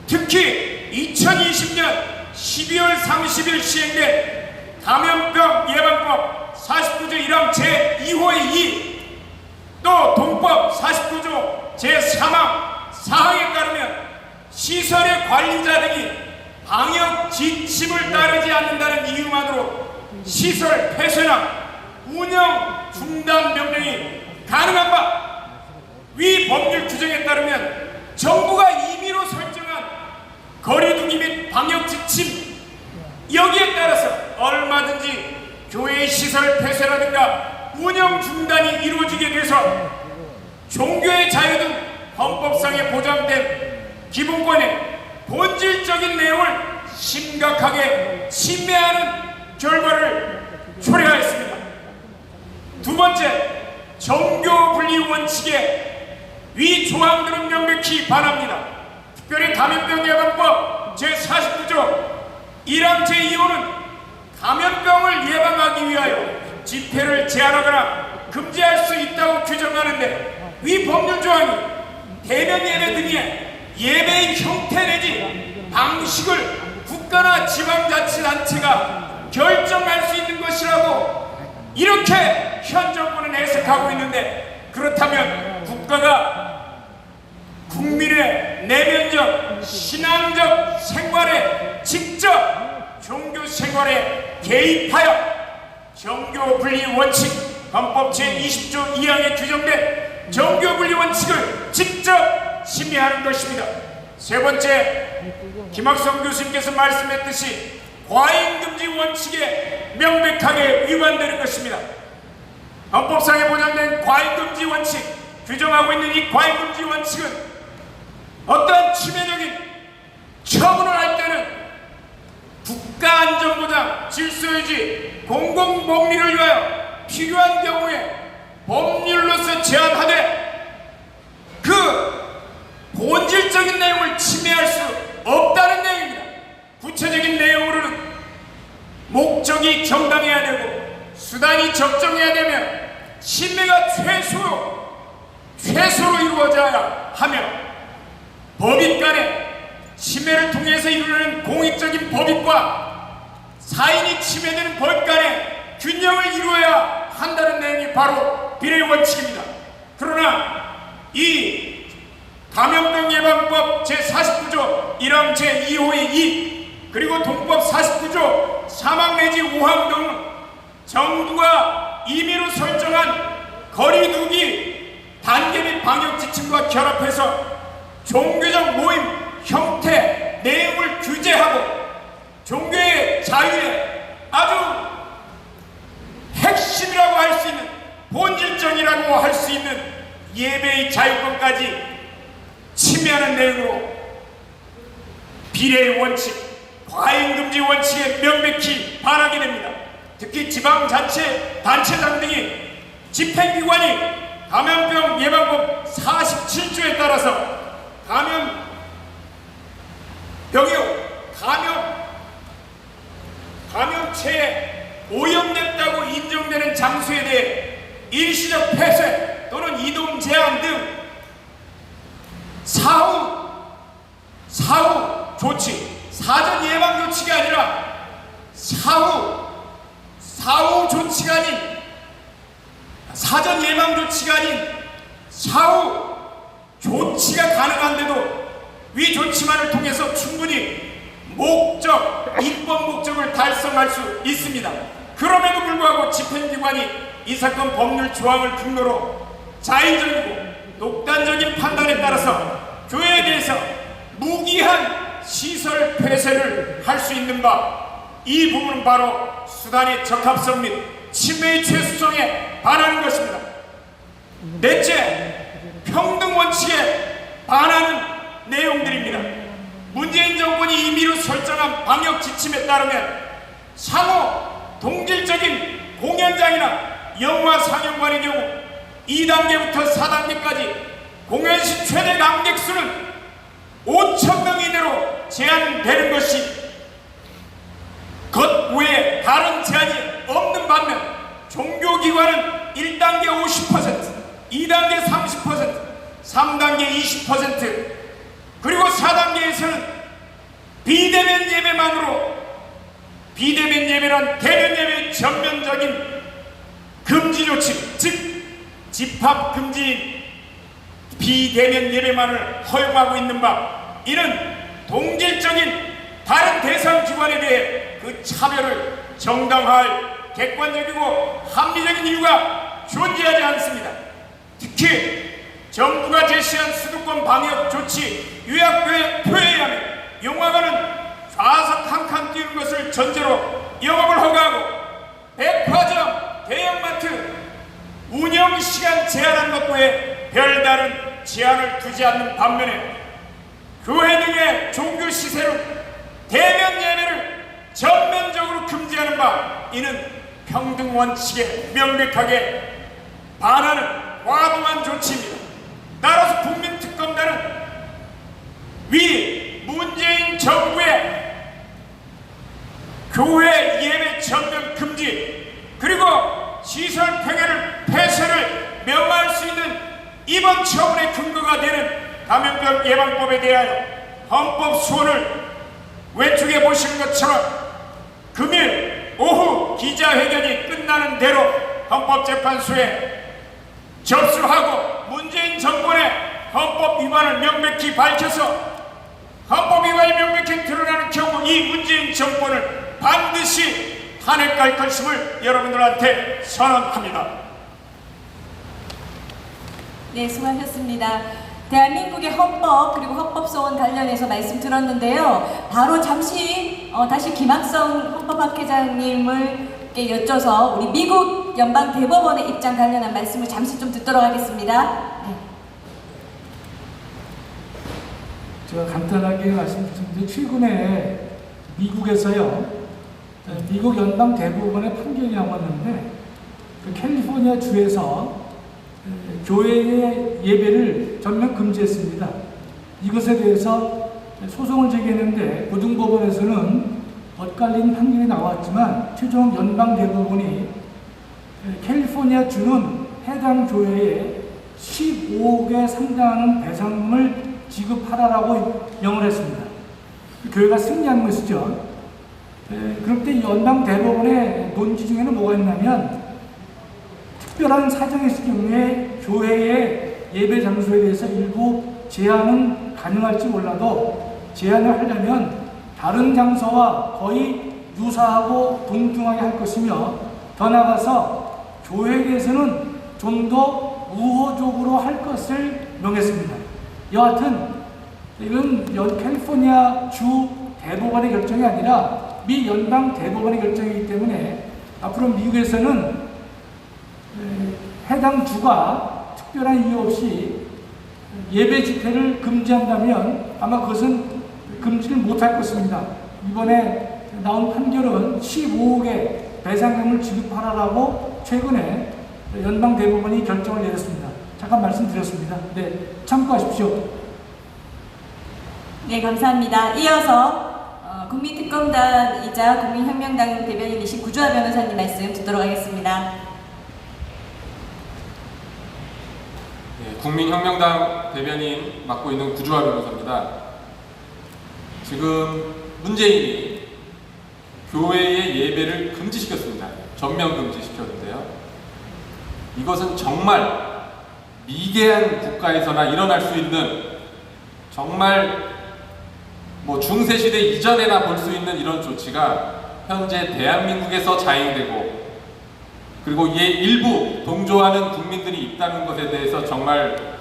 특히 2020년 12월 30일 시행된 감염병 예방법 49조 1항 제2호의 2, 또 동법 49조 제3항 4항에 따르면 시설의 관리자 등이 방역 지침을 따르지 않는다는 이유만으로 시설 폐쇄나 운영 중단 명령이 가능한 바 위 법률 규정에 따르면 정부가 임의로 설정한 거리두기 및 방역 지침 여기에 따라서 얼마든지 교회 시설 폐쇄라든가 운영 중단이 이루어지게 돼서 종교의 자유 등 헌법상에 보장된 기본권의 본질적인 내용을 심각하게 침해하는 결과를 초래하였습니다. 두 번째, 정교 분리 원칙에 위 조항들은 명백히 반합니다. 특별히 감염병 예방법 제49조 1항 제2호는 감염병을 예방하기 위하여 집회를 제한하거나 금지할 수 있다고 규정하는데 위 법률 조항이 대면 예배 등의 예배의 형태 내지 방식을 국가나 지방자치단체가 결정할 수 있는 것이라고 이렇게 현 정부는 해석하고 있는데, 그렇다면 국가가 국민의 내면적 신앙적 생활에 직접 종교 생활에 개입하여 정교 분리 원칙 헌법 제20조 2항에 규정된 정교 분리 원칙을 직접 침해하는 것입니다. 세 번째, 김학성 교수님께서 말씀했듯이 과잉금지 원칙에 명백하게 위반되는 것입니다. 헌법상에 보장된 과잉금지 원칙, 규정하고 있는 이 과잉금지 원칙은 어떤 치명적인 처분을 할 때는 국가안전보장, 질서유지, 공공복리를 위하여 필요한 경우에 법률로서 제한하되 그 본질적인 내용을 침해할 수 없다는 내용입니다. 구체적인 내용으로는 목적이 정당해야 되고 수단이 적정해야 되며 침해가 최소로 이루어져야 하며 법인 간에 침해를 통해서 이루는 공익적인 법익과 사인이 침해되는 법 간의 균형을 이루어야 한다는 내용이 바로 비례 원칙입니다. 그러나 이 감염병 예방법 제49조 1항 제2호의 2 그리고 동법 49조 3항 내지 5항 등은 정부가 임의로 설정한 거리두기 단계 및 방역 지침과 결합해서 종교적 모임 형태 내용을 규제하고 종교의 자유의 아주 핵심이라고 할 수 있는 본질적이라고 할 수 있는 예배의 자유권까지 침해하는 내용으로 비례의 원칙, 과잉금지 원칙에 명백히 반하게 됩니다. 특히 지방자치 단체장 등이 집행기관이 감염병 예방법 47조에 따라서 감염체에 오염됐다고 인정되는 장소에 대해 일시적 폐쇄 또는 이동 제한 등 사후 조치, 사전 예방 조치가 아니라 사후 조치가 아닌 사전 예방 조치가 아닌 사후 조치가 가능한데도 위 조치만을 통해서 충분히 입법 목적을 달성할 수 있습니다. 그럼에도 불구하고 집행기관이 이 사건 법률 조항을 근거로 자의적이고 독단적인 판단에 따라서 교회에 대해서 무기한 시설 폐쇄를 할 수 있는 바, 이 부분은 바로 수단의 적합성 및 침해의 최소성에 반하는 것입니다. 넷째, 평등 원칙에 반하는 내용들입니다. 문재인 정권이 임의로 설정한 방역 지침에 따르면 상호 동질적인 공연장이나 영화 상영관의 경우 2단계부터 4단계까지 공연 시 최대 관객 수는 5,000명 이내로 제한되는 것이 것 외에 다른 제한이 없는 반면 종교기관은 1단계 50%, 2단계 30%, 3단계 20%, 그리고 4단계에서는 비대면 예배란 대면 예배의 전면적인 금지 조치, 즉 집합 금지 비대면 예배만을 허용하고 있는 바, 이는 동질적인 다른 대상 기관에 대해 그 차별을 정당화할 객관적이고 합리적인 이유가 존재하지 않습니다. 특히 정부가 제시한 수도권 방역 조치 요약표에 의하면 영화관은 좌석 한 칸 띄우는 것을 전제로 영업을 허가하고 백화점, 대형마트 운영시간 제한한 것 외에 별다른 제한을 두지 않는 반면에 교회 등의 종교 시설은 대면 예배를 전면적으로 금지하는 바, 이는 평등 원칙에 명백하게 반하는 과도한 조치입니다. 따라서 국민특검단은 위 문재인 정부의 교회 예배 전면 금지 그리고 시설 폐쇄를 명할 수 있는 이번 처분의 근거가 되는 감염병 예방법에 대하여 헌법 소원을 왼쪽에 보시는 것처럼 금일 오후 기자회견이 끝나는 대로 헌법재판소에 접수하고 문재인 정권의 헌법 위반을 명백히 밝혀서 헌법 위반이 명백히 드러나는 경우 이 문재인 정권을 반드시 탄핵할 것임을 여러분들한테 선언합니다. 네, 수고하셨습니다. 대한민국의 헌법 그리고 헌법소원 관련해서 말씀 들었는데요. 바로 잠시 다시 김학성 헌법학회장님을께 여쭤서 우리 미국 연방 대법원의 입장 관련한 말씀을 잠시 좀 듣도록 하겠습니다. 네. 제가 간단하게 말씀드리는데 최근에 미국에서요. 미국 연방 대법원의 판결이 나왔는데 그 캘리포니아 주에서 교회의 예배를 전면 금지했습니다. 이것에 대해서 소송을 제기했는데 고등법원에서는 엇갈린 판결이 나왔지만 최종 연방 대법원이 캘리포니아 주는 해당 교회에 15억에 상당하는 배상금을 지급하라라고 명을 했습니다. 교회가 승리한 것이죠. 그런데 연방 대법원의 논지 중에는 뭐가 있냐면 특별한 사정이 있을 경우에 교회의 예배 장소에 대해서 일부 제한은 가능할지 몰라도 제한을 하려면 다른 장소와 거의 유사하고 동등하게 할 것이며 더 나아가서 교회에 대해서는 좀 더 우호적으로 할 것을 명했습니다. 여하튼 이건 캘리포니아 주 대법원의 결정이 아니라 미 연방 대법원의 결정이기 때문에 앞으로 미국에서는 해당 주가 특별한 이유 없이 예배 집회를 금지한다면 아마 그것은 금지를 못할 것입니다. 이번에 나온 판결은 15억의 배상금을 지급하라라고 최근에 연방 대법원이 결정을 내렸습니다. 잠깐 말씀드렸습니다. 네, 참고하십시오. 네, 감사합니다. 이어서 국민특검단이자 국민혁명당 대변인이신 구주하 변호사님 말씀 듣도록 하겠습니다. 네, 국민혁명당 대변인 맡고 있는 구주하 변호사입니다. 지금 문재인이 교회의 예배를 금지시켰습니다. 전면 금지시켰는데요. 이것은 정말 미개한 국가에서나 일어날 수 있는 정말 중세시대 이전에나 볼 수 있는 이런 조치가 현재 대한민국에서 자행되고 그리고 이에 일부 동조하는 국민들이 있다는 것에 대해서 정말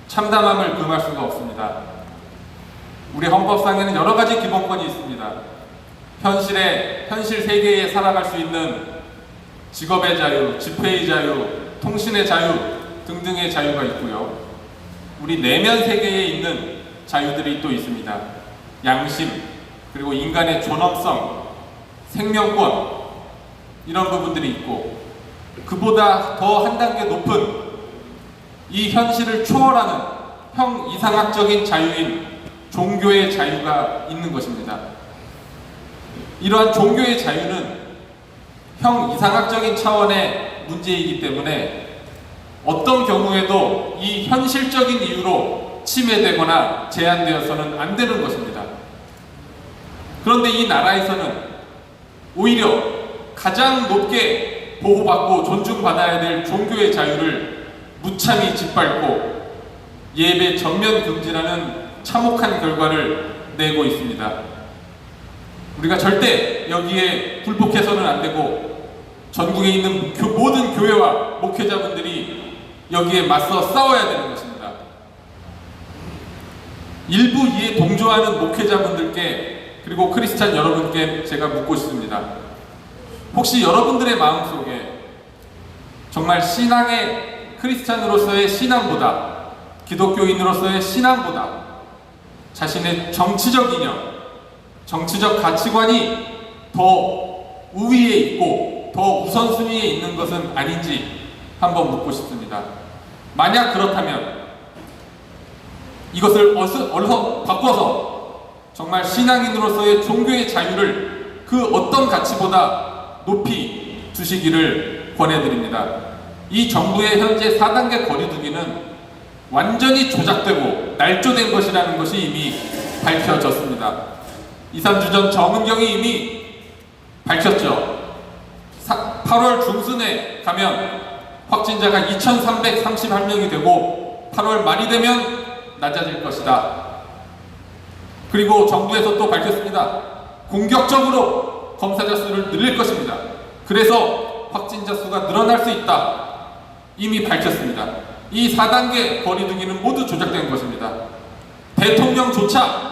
참담함을 금할 수가 없습니다. 우리 헌법상에는 여러 가지 기본권이 있습니다. 현실 세계에 살아갈 수 있는 직업의 자유, 집회의 자유, 통신의 자유 등등의 자유가 있고요. 우리 내면 세계에 있는 자유들이 또 있습니다. 양심, 그리고 인간의 존엄성, 생명권 이런 부분들이 있고 그보다 더 한 단계 높은 이 현실을 초월하는 형이상학적인 자유인 종교의 자유가 있는 것입니다. 이러한 종교의 자유는 형이상학적인 차원의 문제이기 때문에 어떤 경우에도 이 현실적인 이유로 침해되거나 제한되어서는 안 되는 것입니다. 그런데 이 나라에서는 오히려 가장 높게 보호받고 존중받아야 될 종교의 자유를 무참히 짓밟고 예배 전면 금지라는 참혹한 결과를 내고 있습니다. 우리가 절대 여기에 굴복해서는 안 되고 전국에 있는 모든 교회와 목회자분들이 여기에 맞서 싸워야 되는 것입니다. 일부 이에 동조하는 목회자분들께 그리고 크리스찬 여러분께 제가 묻고 싶습니다. 혹시 여러분들의 마음속에 정말 신앙의 크리스찬으로서의 신앙보다 기독교인으로서의 신앙보다 자신의 정치적 이념, 정치적 가치관이 더 우위에 있고 더 우선순위에 있는 것은 아닌지 한번 묻고 싶습니다. 만약 그렇다면 이것을 어서 바꿔서 정말 신앙인으로서의 종교의 자유를 그 어떤 가치보다 높이 주시기를 권해드립니다. 이 정부의 현재 4단계 거리두기는 완전히 조작되고 날조된 것이라는 것이 이미 밝혀졌습니다. 2, 3주 전 정은경이 이미 밝혔죠. 8월 중순에 가면 확진자가 2,331명이 되고 8월 말이 되면 낮아질 것이다. 그리고 정부에서 또 밝혔습니다. 공격적으로 검사자 수를 늘릴 것입니다. 그래서 확진자 수가 늘어날 수 있다. 이미 밝혔습니다. 이 4단계 거리두기는 모두 조작된 것입니다. 대통령조차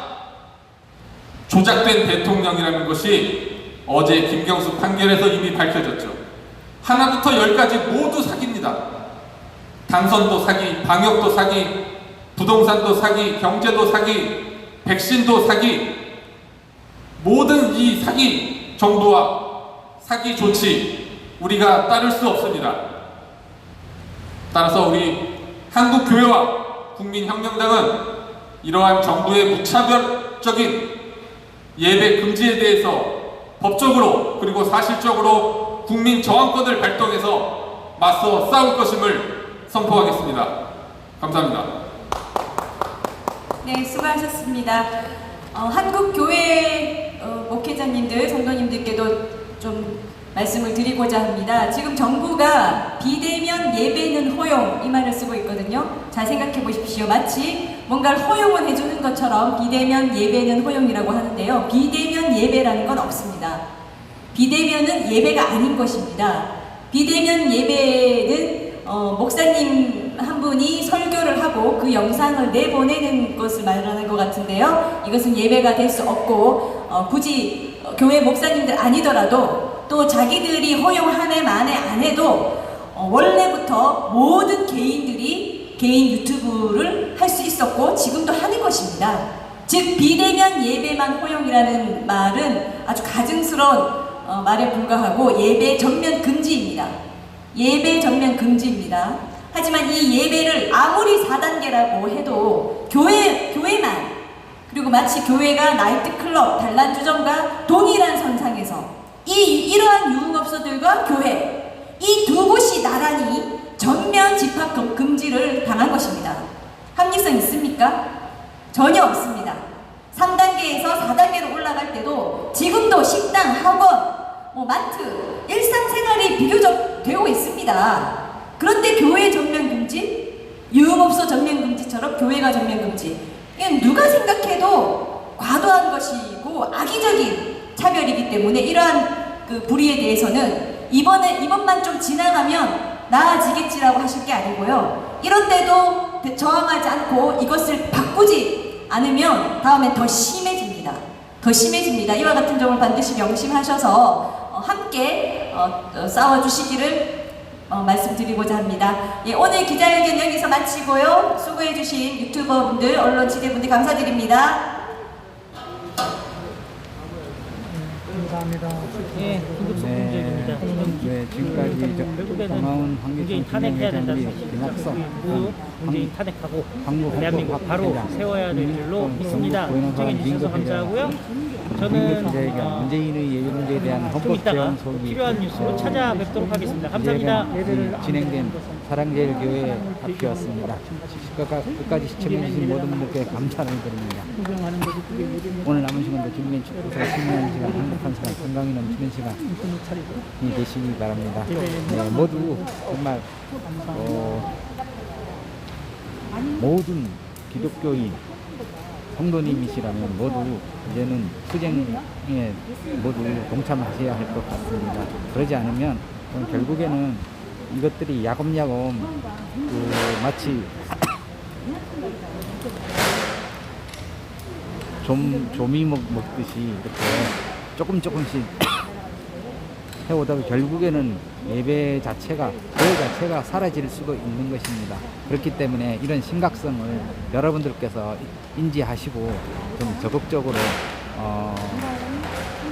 조작된 대통령이라는 것이 어제 김경수 판결에서 이미 밝혀졌죠. 하나부터 10까지 모두 사기입니다. 당선도 사기, 방역도 사기, 부동산도 사기, 경제도 사기, 백신도 사기, 모든 이 사기 정도와 사기 조치 우리가 따를 수 없습니다. 따라서 우리 한국교회와 국민혁명당은 이러한 정부의 무차별적인 예배 금지에 대해서 법적으로 그리고 사실적으로 국민 저항권을 발동해서 맞서 싸울 것임을 선포하겠습니다. 감사합니다. 네, 수고하셨습니다. 한국교회 목회자님들, 성도님들께도 좀 말씀을 드리고자 합니다. 지금 정부가 비대면 예배는 허용 이 말을 쓰고 있거든요. 잘 생각해 보십시오. 마치 뭔가를 허용을 해주는 것처럼 비대면 예배는 허용이라고 하는데요. 비대면 예배라는 건 없습니다. 비대면은 예배가 아닌 것입니다. 비대면 예배는 목사님 한 분이 설교를 하고 그 영상을 내보내는 것을 말하는 것 같은데요. 이것은 예배가 될 수 없고 굳이 교회 목사님들 아니더라도 또 자기들이 허용하네 마네 안 해도 원래부터 모든 개인들이 개인 유튜브를 할 수 있었고 지금도 하는 것입니다. 즉 비대면 예배만 허용이라는 말은 아주 가증스러운 말에 불과하고 예배 전면 금지입니다. 예배 전면 금지입니다. 하지만 이 예배를 아무리 4단계라고 해도 교회만 그리고 마치 교회가 나이트클럽, 단란주점과 동일한 선상에서 이러한 유흥업소들과 교회 이 두 곳이 나란히 전면 집합 금지를 당한 것입니다. 합리성 있습니까? 전혀 없습니다. 3단계에서 4단계로 올라갈 때도 지금도 식당, 학원, 마트, 일상생활이 비교적 되고 있습니다. 그런데 교회 전면 금지? 유흥업소 전면 금지처럼 교회가 전면 금지. 이건 누가 생각해도 과도한 것이고 악의적인 차별이기 때문에 이러한 그 불의에 대해서는 이번만 좀 지나가면 나아지겠지라고 하실 게 아니고요. 이런 때도 저항하지 않고 이것을 바꾸지 않으면 다음엔 더 심해집니다. 더 심해집니다. 이와 같은 점을 반드시 명심하셔서 함께 싸워주시기를 말씀드리고자 합니다. 예, 오늘 기자회견 여기서 마치고요. 수고해주신 유튜버분들, 언론 지대분들 감사드립니다. 감사합니다. 예, 긴급속공적입니다. 네, 지금까지 고마운 문재인 탄핵해야 된다는 김학석 문재인 탄핵하고 대한민국 바로 세워야 될 줄로 믿습니다. 인정해 주셔서 감사하고요. 저는 문재인의 예배 문제에 대한 좀 헌법 이따가 제한 소위 필요한 뉴스로 찾아뵙도록 하겠습니다. 감사합니다. 진행된 사랑제일교회 앞이었습니다. 끝까지 시청해주신 모든 분들께 감사를 드립니다. 오늘 남은 시간도 주님의 축복과 신명한 시간, 행복한 시간, 건강이 넘치는 시간이 되시기 바랍니다. 네, 모두 정말 모든 기독교인 성도님이시라면 모두 이제는 투쟁에 모두 동참하셔야 할 것 같습니다. 그러지 않으면 결국에는 이것들이 야금야금 마치 조미 먹듯이 이렇게 조금씩 해오다 결국에는 예배 자체가, 교회 자체가 사라질 수도 있는 것입니다. 그렇기 때문에 이런 심각성을 여러분들께서 인지하시고 좀 적극적으로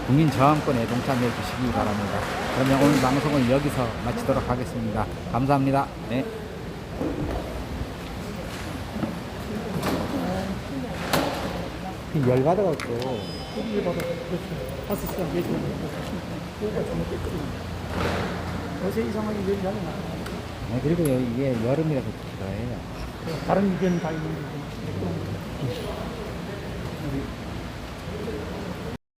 국민 저항권에 동참해 주시기 바랍니다. 그러면 오늘 방송을 여기서 마치도록 하겠습니다. 감사합니다. 네. 열받아갖고 다섯 시간 4시간 그거가 잘못됐거든요. 어제 이 상황이 왜 이러나? 그리고 이게 여름이라서 그래요. 다른 의견 다 있는데